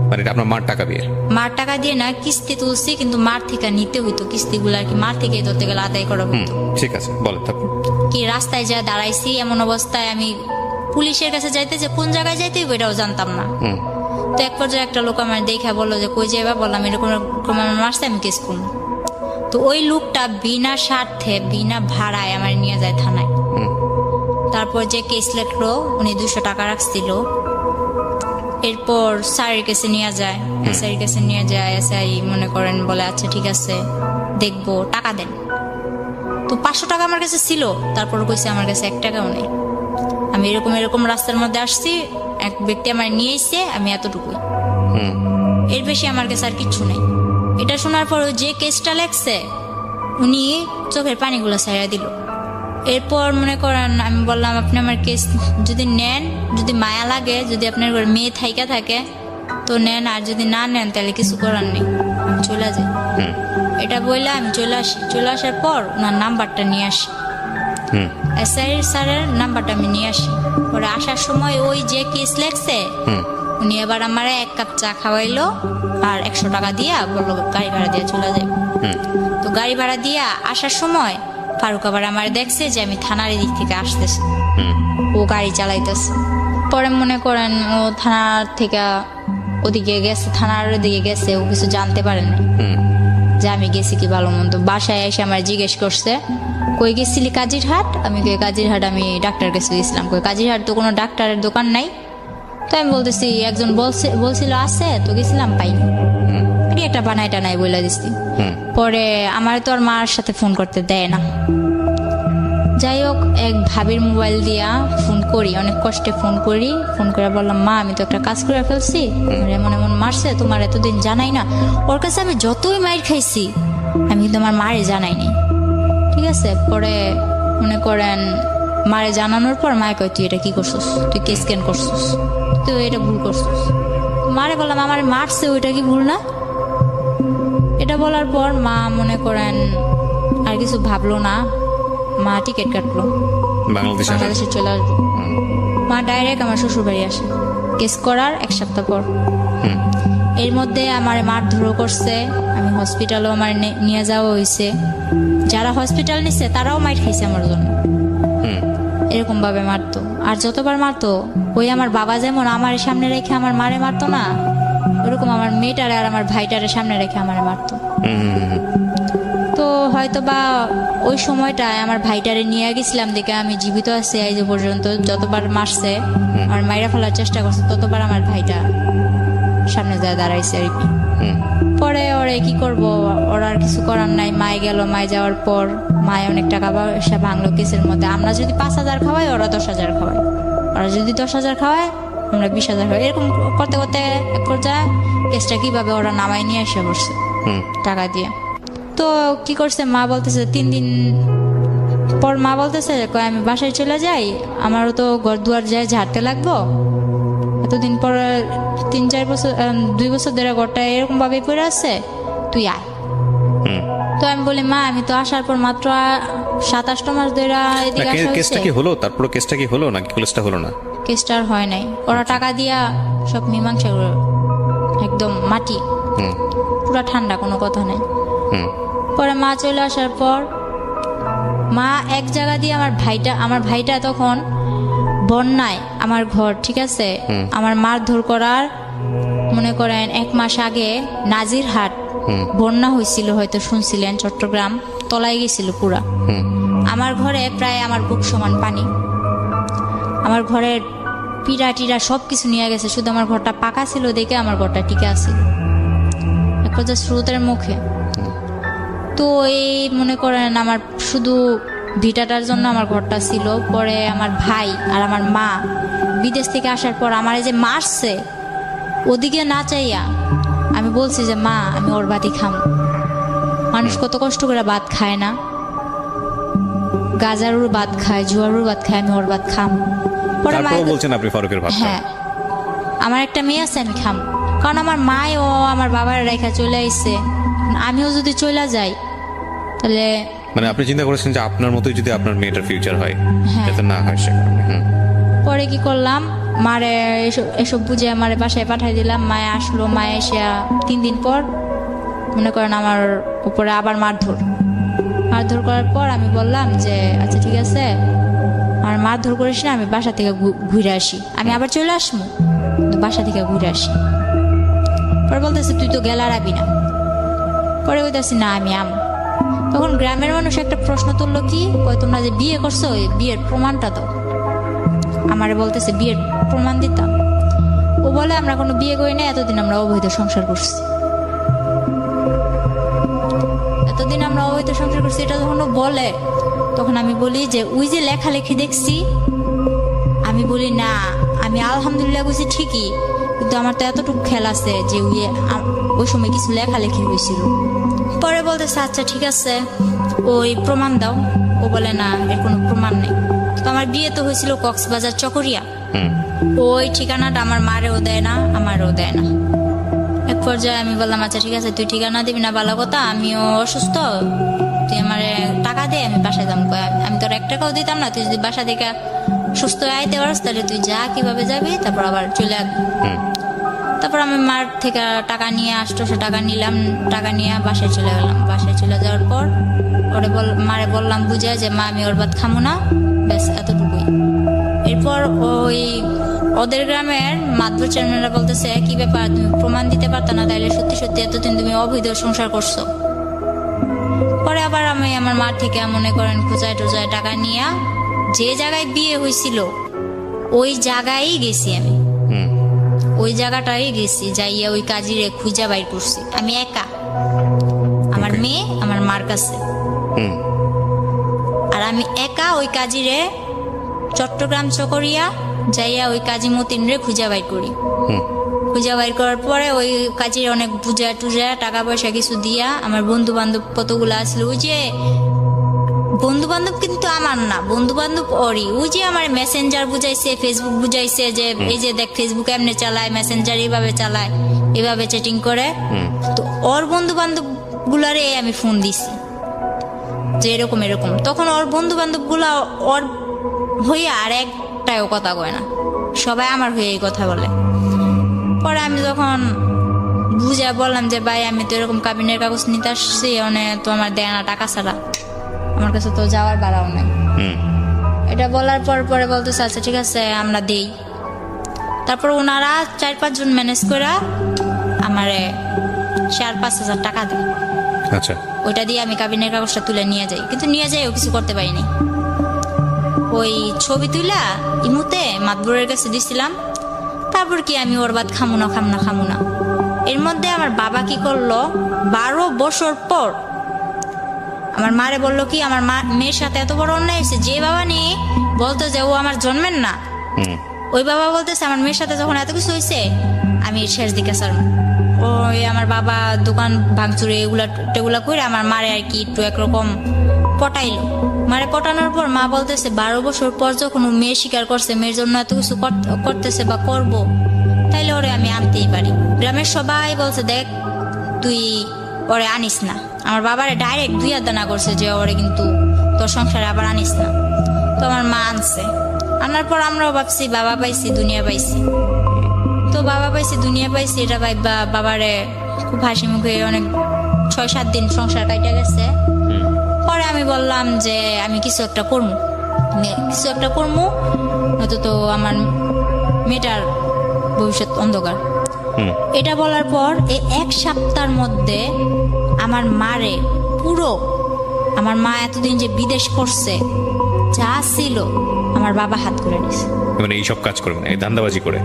মানে এটা আপনার মার টাকা দিয়ে? মার টাকা দিয়ে না, কিস্তি তুলছি, কিন্তু মার থেকে নিতে হইতো কিস্তিগুলো আর কি, মার থেকে ধরতে গেলে আদায় করা হইতো। ঠিক আছে, বলেন তারপর। কি রাস্তায় যা দাঁড়াইছি, এমন অবস্থায় আমি পুলিশের কাছে যাইতে, যে কোন জায়গায় যাইতে হইব এটাও জানতাম না। তো এক পর্যায়ে একটা লোক আমার দেখে বললো যে কই যাইবা, বললাম এরকম এরকম আমার মারছে, আমি কেস করবো। তো ওই লোকটা বিনা স্বার্থে বিনা ভাড়ায় আমার নিয়ে যায় থানায়। তারপর যে কেস লেখলো, উনি 200 টাকা রাখছিল। এরপর স্যারের কাছে নিয়ে যায়, এসআইয়ের কাছে নিয়ে যায়। এসআই মনে করেন বলে আচ্ছা ঠিক আছে দেখবো, টাকা দেন। তো 500 টাকা আমার কাছে ছিল, তারপর কইছে আমার কাছে 1 টাকাও নেই। আমি এরকম রাস্তার মধ্যে আসছি, এক ব্যক্তি আমার নিয়ে এসে, আমি এতটুকুই, এর বেশি আমার কাছে আর কিচ্ছু নেই। এটা শোনার পর যে কেসটা লেখছে, উনি চোখের পানিগুলো ছাইড়া দিল। এরপর মনে করেন আমি বললাম আপনি আমার কেস যদি নেন, যদি মায়া লাগে, যদি আপনার ঘরে মেয়ে থাইকা থাকে তো নেন, আর যদি না নেন তাহলে কিছু করার নেই, আমি চলে যাই। এটা বললে আমি চলে আসি। চলে আসার পর ওনার নাম্বারটা নিয়ে আসি, এসআই স্যারের নাম্বারটা আমি নিয়ে আসি। পরে আসার সময় ওই যে কেস লেখছে, উনি এবার আমার 1 কাপ চা খাওয়াইলো আর 100 টাকা দিয়া বললো গাড়ি ভাড়া দিয়ে চলে যাবে। তো গাড়ি ভাড়া দিয়া আসার সময় ফারুক আবার আমার দেখছে যে আমি থানার দিক থেকে আসতেছি, ও গাড়ি চালাইতেছে। পরে মনে করেন ও থানার থেকে ওদিকে গেছে, থানার দিকে গেছে, ও কিছু জানতে পারে না যে আমি গেছি কি ভালো মন্দ। বাসায় এসে আমার জিজ্ঞেস করছে কই গেছিলি, কাজিরহাট। আমি কই কাজিরহাট আমি ডাক্তার কাছে গেছিলাম। কই কাজিরহাট তো কোনো ডাক্তারের দোকান নাই। তো আমি বলতেছি একজন বলছিল আছে, তো গেছিলাম পাইনি, একটা বানাই টানাই বলে দিচ্ছি। পরে আমার তো আর মার সাথে ফোন করতে দেয় না। যাই হোক, এক ভাবির মোবাইল দিয়া ফোন করি, অনেক কষ্টে ফোন করি। ফোন করে বললাম মা আমি তো একটা কাজ করে ফেলছি, আমার এমন এমন মারছে, তোমার এতদিন জানাই না। ওর কাছে আমি যতই মাইর খাইছি, আমি কিন্তু আমার মারে জানাইনি, ঠিক আছে। পরে মনে করেন মারে জানানোর পর মায়ে কয় তুই এটা কি করছিস, তুই কেস কেন করছিস, তুই এটা ভুল করছিস। মারে বললাম আমার মারছে, ওইটা কি ভুল না? এটা বলার পর মা মনে করেন আর কিছু ভাবলো না, মা টিকিট কাটলো, বাংলাদেশে চলে আসবো। মা ডাইরেক্ট আমার শ্বশুর বাড়ি আসে কেস করার 1 সপ্তাহ পর। এর মধ্যে আমার মারধরও করছে, আমি হসপিটালও আমার নিয়ে যাওয়া হয়েছে, যারা হসপিটাল নিচ্ছে তারাও মাইর খাইছে আমার জন্য। হুম এরকম ভাবে মারতো, আর যতবার মারতো ওই আমার বাবা যেমন আমার সামনে রেখে আমার মারে মারতো না, ওরকম আমার মেয়েটারে আর আমার ভাইটারে সামনে রেখে আমারে মারতো। হুম হুম, হুম, হুম। তো হয়তো বা ওই সময়টায় আমার ভাইটারে নিয়ে গেছিলাম দেখে আমি জীবিত আছি এই যে পর্যন্ত। যতবার মারছে আমার মাইরা ফেলার চেষ্টা করছে ততবার আমার ভাইটা সামনে যায় দাঁড়াইছে আর কি। হুম পরে ওরে কি করব, ওরা আর কিছু করার নাই। মায় গেল, মায় যাওয়ার পর মায় অনেক টাকা পয়সা ভাঙলো কেসের মধ্যে। আমরা যদি 5,000 খাওয়াই ওরা 10,000 খাওয়ায়, ওরা যদি 10,000 খাওয়ায় আমরা 20,000 খাওয়াই। এরকম করতে করতে এক পর্যায়ে কেসটা কিভাবে ওরা নামাই নিয়ে এসে বসছে হুম টাকা দিয়ে। তো কি করছে, মা বলতেছে 3 দিন পর মা বলতেছে কয় আমি বাসায় চলে যাই, আমারও তো ঘর দুয়ার যায় ঝাড়তে লাগবো। এতদিন পর 3-4 বছর 2 বছর ধরে ঘরটা এরকম ভাবে পড়ে আছে, তুই আয়। হুম। তো আমি বলি মা আমি তো আসার পর মাত্র 7-8 মাস ধরে না, এদিকে আসা কেসটা হয়েছে। কি হলো? তারপরে কেসটা কি হলো নাকি কেসটা হলো না? কেসটা আর হয় নাই, ওরা টাকা দিয়া সব মীমাংসা করে একদম মাটি হুম পুরা ঠান্ডা, কোনো কথা নেই। হুম পরে মা চলে আসার পর মা এক জায়গা দিয়ে আমার ভাইটা তখন বন্যায় আমার ঘর, ঠিক আছে, আমার মারধর করার মনে করেন 1 মাস আগে নাজিরহাট বন্যা হয়েছিল, হয়তো শুনছিলেন, চট্টগ্রাম তলায় গেছিল পুরা। হুম আমার ঘরে প্রায় আমার বুক সমান পানি, আমার ঘরের পিড়া টিরা সবকিছু নিয়ে গেছে, শুধু আমার ঘরটা পাকা ছিল দেখে আমার ঘরটা টিকে আছে এক পর্যায়ে স্রোতের মুখে। তো এই মনে করেন আমার শুধু ভিটাটার জন্য আমার ঘরটা ছিল। পরে আমার ভাই আর আমার মা বিদেশ থেকে আসার পর আমার এই যে মারছে, ওদিকে না চাইয়া আমি বলছি যে মা আমি ওর ভাতই খাম। মানুষ কত কষ্ট করে ভাত খায় না, গাজারুর ভাত খায়, জুয়ারুর ভাত খায়, আমি ওর ভাত খাম। পরে তারপরেও মায়ের- বলছেন আপনি ফারুকের ভাত খান। হ্যাঁ, আমার একটা মেয়ে আছে আমি খাম, কারণ আমার মায় ও আমার বাবার রেখা চলে আইছে, আমিও যদি চলে যাই তাহলে। মানে আপনি চিন্তা করেছেন যে আপনার মতোই যদি আপনার মেয়েটার ফিউচার হয়, হ্যাঁ। যাতে না হয় সে কারণে। হুম পরে কি করলাম, মারে এসব বুঝে মারে বাসায় পাঠাই দিলাম। মায়ে আসলো, মায়ে এসে 3 দিন পর মনে করেন আমার উপরে আবার মারধর করার পর আমি বললাম যে আচ্ছা ঠিক আছে আমার মারধর করিস না, আমি বাসা থেকে ঘুরে আসি, আমি আবার চলে আসবো, কিন্তু বাসা থেকে ঘুরে আসি। পরে বলতেছে তুই তো গেলা রাবি না। পরে বলতেছি না আমি আম। তখন গ্রামের মানুষ একটা প্রশ্ন তুললো, কি কয় তোমরা যে বিয়ে করছো ওই বিয়ের প্রমাণটা দাও। আমারে বলতেছে বিয়ের প্রমাণ দিতাম। ও বলে আমরা কোনো বিয়ে করি না, এতদিন আমরা অবৈধ সংসার করছি, এতদিন আমরা অবৈধ সংসার করছি। এটা যখন ও বলে তখন আমি বলি যে ওই যে লেখালেখি দেখছি, আমি বলি না আমি আলহামদুলিল্লাহ বুঝি ঠিকই, কিন্তু আমার তো এতটুকু খেয়াল আছে যে ওই সময় কিছু লেখালেখি হয়েছিল। পরে বলতেছে আচ্ছা ঠিক আছে ওই প্রমাণ দাও। ও বলে না এর কোনো প্রমাণ নেই। তো আমার বিয়ে তো হয়েছিল কক্সবাজার চকরিয়া, হুম ওই ঠিকানাটা আমার মারেও দেয় না আমারও দেয় না। এক পর্যায়ে আমি বললাম আচ্ছা ঠিক আছে তুই ঠিকানা দিবি না ভালো কথা, আমিও অসুস্থ, তুই আমার টাকা দে আমি বাসায় যাম। আমি তোর 1 টাকাও দিতাম না, তুই যদি বাসা থেকে সুস্থ হয়ে আইতে পারস তাহলে তুই যা, কিভাবে যাবি, তারপর আবার চলে আসবি। হুম তারপর আমি মার থেকে টাকা নিয়ে 800 টাকা নিলাম, টাকা নিয়ে বাসায় চলে গেলাম। বাসায় চলে যাওয়ার পর মারে বললাম বুঝে যে মা আমি ওর ভাত খামো না, ব্যাস এতটুকুই। এরপর ওই ওদের গ্রামের মাতবর চেয়ারম্যানরা বলতেছে কি ব্যাপার তুমি প্রমাণ দিতে পারতো না, তাইলে সত্যি সত্যি এতদিন তুমি অবৈধ সংসার করছো। পরে আবার আমি আমার মা থেকে মনে করেন খুঁজায় টুজায় টাকা নিয়ে যে জায়গায় বিয়ে হয়েছিল ওই জায়গায় গেছি আমি, হুম ওই জায়গাটাই গেছি, যাইয়া ওই কাজিরে খুঁজা বাইর করছি আমি একা, আমার Okay. মেয়ে আমার মার কাছে। হুম আর আমি একা ওই কাজিরে চট্টগ্রাম চকরিয়া যাইয়া ওই কাজী মতিন রে খুঁজা বাইর করি। হুম খুঁজা বাইর করার পরে ওই কাজের অনেক বুঝা টুজা টাকা পয়সা কিছু দিয়া আমার বন্ধু বান্ধব কতগুলো আসলো, ওই যে বন্ধু বান্ধব কিন্তু আমার না, বন্ধু বান্ধব ওরই, ওই যে আমার মেসেঞ্জার বুঝাইছে, ফেসবুক বুঝাইছে যে এই যে দেখ ফেসবুক এমনি চালায়, মেসেঞ্জার এইভাবে চালায়, এইভাবে চ্যাটিং করে। হুম তো ওর বন্ধু বান্ধব গুলারে আমি ফোন দিছি যে এরকম এরকম। তখন ওর বন্ধু বান্ধব গুলা ওর হইয়া আর একটাও কথা কয় না, সবাই আমার হয়ে এই কথা বলে। পরে আমি যখন বুঝে বললাম যে ভাই আমি তো এরকম কাবিনের কাগজ নিতে আসছি, তো আমার দেয় না টাকা ছাড়া, আমার কাছে তো যাওয়ার ভাড়াও নাই। হুম। এটা বলার পরে বলতেছে আচ্ছা ঠিক আছে আমরা দেই। তারপর ওনারা 4-5 জন ম্যানেজ করে আমারে 4,000-5,000 টাকা দেয়। আচ্ছা। ওইটা দিয়ে আমি কাবিনের কাগজটা তুলে নিয়ে যাই, কিন্তু নিয়ে যাইও কিছু করতে পারিনি। ওই ছবি তুলা ইমুতে মাতবরের কাছে দিছিলাম। তারপর কি আমি ওর বাদ খামু না। এর মধ্যে আমার বাবা কি করলো, 12 বছর পর আমার মারে বললো কি আমার মেয়ের সাথে এত বড় অন্যায় হয়েছে, যে বাবা নিয়ে বলতো যে ও আমার জন্মের না, হুম। ওই বাবা বলতেছে আমার মেয়ের সাথে যখন এত কিছু হয়েছে আমি শেষ দিকে ছাড়ব। ওই আমার বাবা দোকান ভাঙচুরে এগুলা করে আমার মারে আর কি একটু একরকম পটাইলো। মারে পটানোর পর মা বলতেছে 12 বছর পর যখন ও মেয়ে স্বীকার করছে, মেয়ের জন্য এত কিছু করতেছে বা করব, তাইলে ওরে আমি আনতেই পারি। গ্রামের সবাই বলছে দেখ তুই ওরে আনিস না। আমার বাবারে ডাইরেক্ট 2 দানা করছে যে ওরে কিন্তু তোর সংসারে আবার আনিস না। তো আমার মা আনছে, আনার পর আমরাও ভাবছি বাবা পাইছি দুনিয়া পাইছি। তো বাবা পাইছি দুনিয়া পাইছি এটা ভাইবা বাবারে খুব হাসি মুখে অনেক 6-7 দিন সংসার কাটিয়ে গেছে। পরে আমি বললাম যে আমি কিছু একটা করবো, নয়তো তো আমার মেয়েটার ভবিষ্যৎ অন্ধকার। এটা বলার পর এই 1 সপ্তাহের মধ্যে আমার মারে পুরো, আমার মা এতদিন যে বিদেশ করছে যা ছিল আমার বাবা হাত করে নিছে। মানে এইসব কাজ করবেন, এই ধান্দাবাজি করে।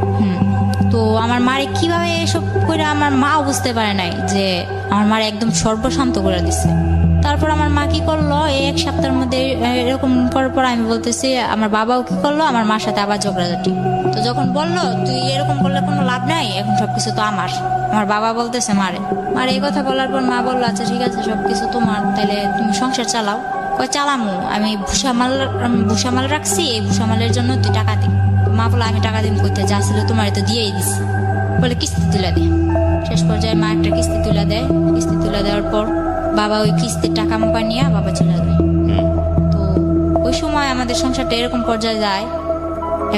তো আমার মারে কিভাবে এসব করে আমার মা বুঝতে পারে নাই যে আমার মারে একদম সর্বশান্ত করে দিছে। তারপর আমার মা কি করলো, এই 1 সপ্তাহের মধ্যে এরকম করার পর আমি বলতেছি আমার বাবাও কি করলো, আমার মার সাথে আবার ঝগড়াঝাটি। তো যখন বললো তুই এরকম করলে কোনো লাভ নাই, এখন সবকিছু তো আমার বাবা বলতেছে মারে এই কথা বলার পর মা বললো আচ্ছা ঠিক আছে সবকিছু তোমার, তাহলে তুমি সংসার চালাও। চালামু, আমি ভুষামাল রাখছি, এই ভুষামালের জন্য তুই টাকা দিই। মা বলে আমি টাকা দিন করতে যা ছিল তোমার তো দিয়েই দিস, বলে কিস্তি তুলে দে। শেষ পর্যায়ে মা একটা কিস্তি তুলে দেয়। কিস্তি তুলে দেওয়ার পর বাবা ওই কিস্তির টাকা মোকা নিয়ে বাবা চলে যায়। তো ওই সময় আমাদের সংসারটা এরকম পর্যায়ে যায়,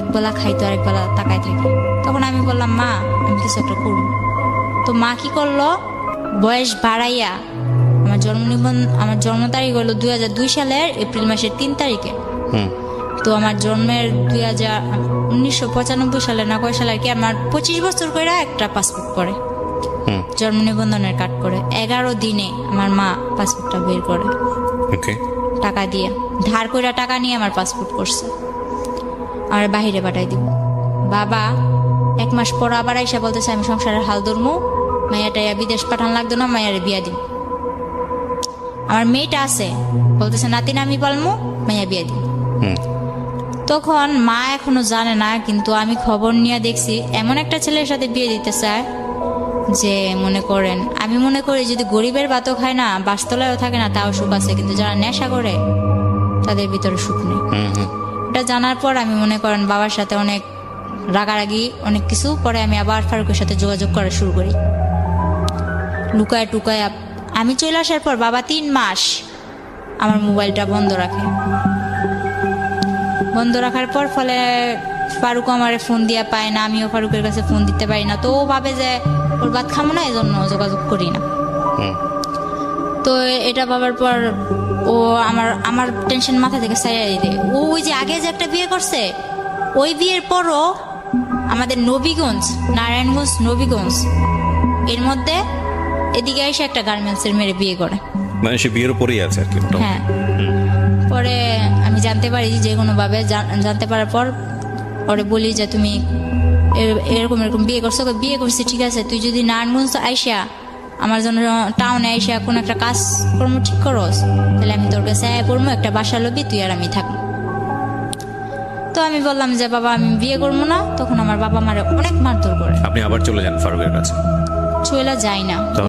একবেলা খাইতো আর একবেলা তাকায় থাকে। তখন আমি বললাম মা আমি কিছু একটা করবো। তো মা কি করলো, বয়স বাড়াইয়া আমার জন্ম তারিখ হলো 2002 সালের এপ্রিল মাসের 3 তারিখে। তো আমার জন্মের 1995 সালে না কয় সালে আর কি, আমার 25 বছর করে একটা পাসপোর্ট করে, জন্ম নিবন্ধনের কার্ড করে 11 দিনে আমার মা পাসপোর্টটা বের করে টাকা দিয়ে, ধার করে টাকা নিয়ে আমার পাসপোর্ট করছে, আমার বাহিরে পাঠাই দিব। বাবা 1 মাস পর আবার আইসা বলতেছে আমি সংসারের হাল ধরমু, মাইয়াটা বিদেশ পাঠান লাগতো না, মাইয়ারে বিয়া দিন। আমার মেয়েটা আছে বলতেছে নাতিন আমি পালমু, মাইয়া বিয়া দিন। তখন মা এখনো জানে না, কিন্তু আমি খবর নিয়ে দেখছি এমন একটা ছেলের সাথে বিয়ে দিতে চায় যে আমি মনে করি যদি গরিবের ভাতও খায় না, বাসতলায়ও থাকে না, তাও সুখ আছে, কিন্তু যারা নেশা করে তাদের ভিতরে সুখ নেই। এটা জানার পর আমি বাবার সাথে অনেক রাগারাগি অনেক কিছু, পরে আমি আবার ফারুকের সাথে যোগাযোগ করা শুরু করি, লুকায় টুকায়। আমি চলে আসার পর বাবা 3 মাস আমার মোবাইলটা বন্ধ রাখার পর ফলে ফারুক আমার ফোন দিয়া পায় না, আমিও ফারুকের কাছে ফোন দিতে পারি না। তো ও ভাবে যে ওর ভাত খামো না, এই জন্য যোগাযোগ করি না। তো এটা ভাবার পর ও আমার টেনশন মাথা থেকে সাইয়া দিতে, ওই যে আগে যে একটা বিয়ে করছে, ওই বিয়ের পরও আমাদের নারায়ণগঞ্জ এর মধ্যে এদিকে এসে একটা গার্মেন্টসের মেরে বিয়ে করে, মানে সে বিয়ের উপরেই আছে আর কি। হ্যাঁ। পরে আমি জানতে পারি যে কোনো ভাবে, জানতে পারার পর ওরে বলি যে তুমি এরকম বিয়ে করছি ঠিক আছে, তুই যদি নারায়ণগঞ্জ আইসা আমার জন্য টাউনে আইসা কোন একটা কাজ কর্ম ঠিক করস, তাহলে আমি তোর কাছে পড়বো, একটা বাসা লবি, তুই আর আমি থাকবো। তো আমি বললাম যে বাবা আমি বিয়ে করবো না। তখন আমার বাবা মারে অনেক মারধর করে। আপনি আবার চলে যান ফারুকের কাছে? চলে যাই না।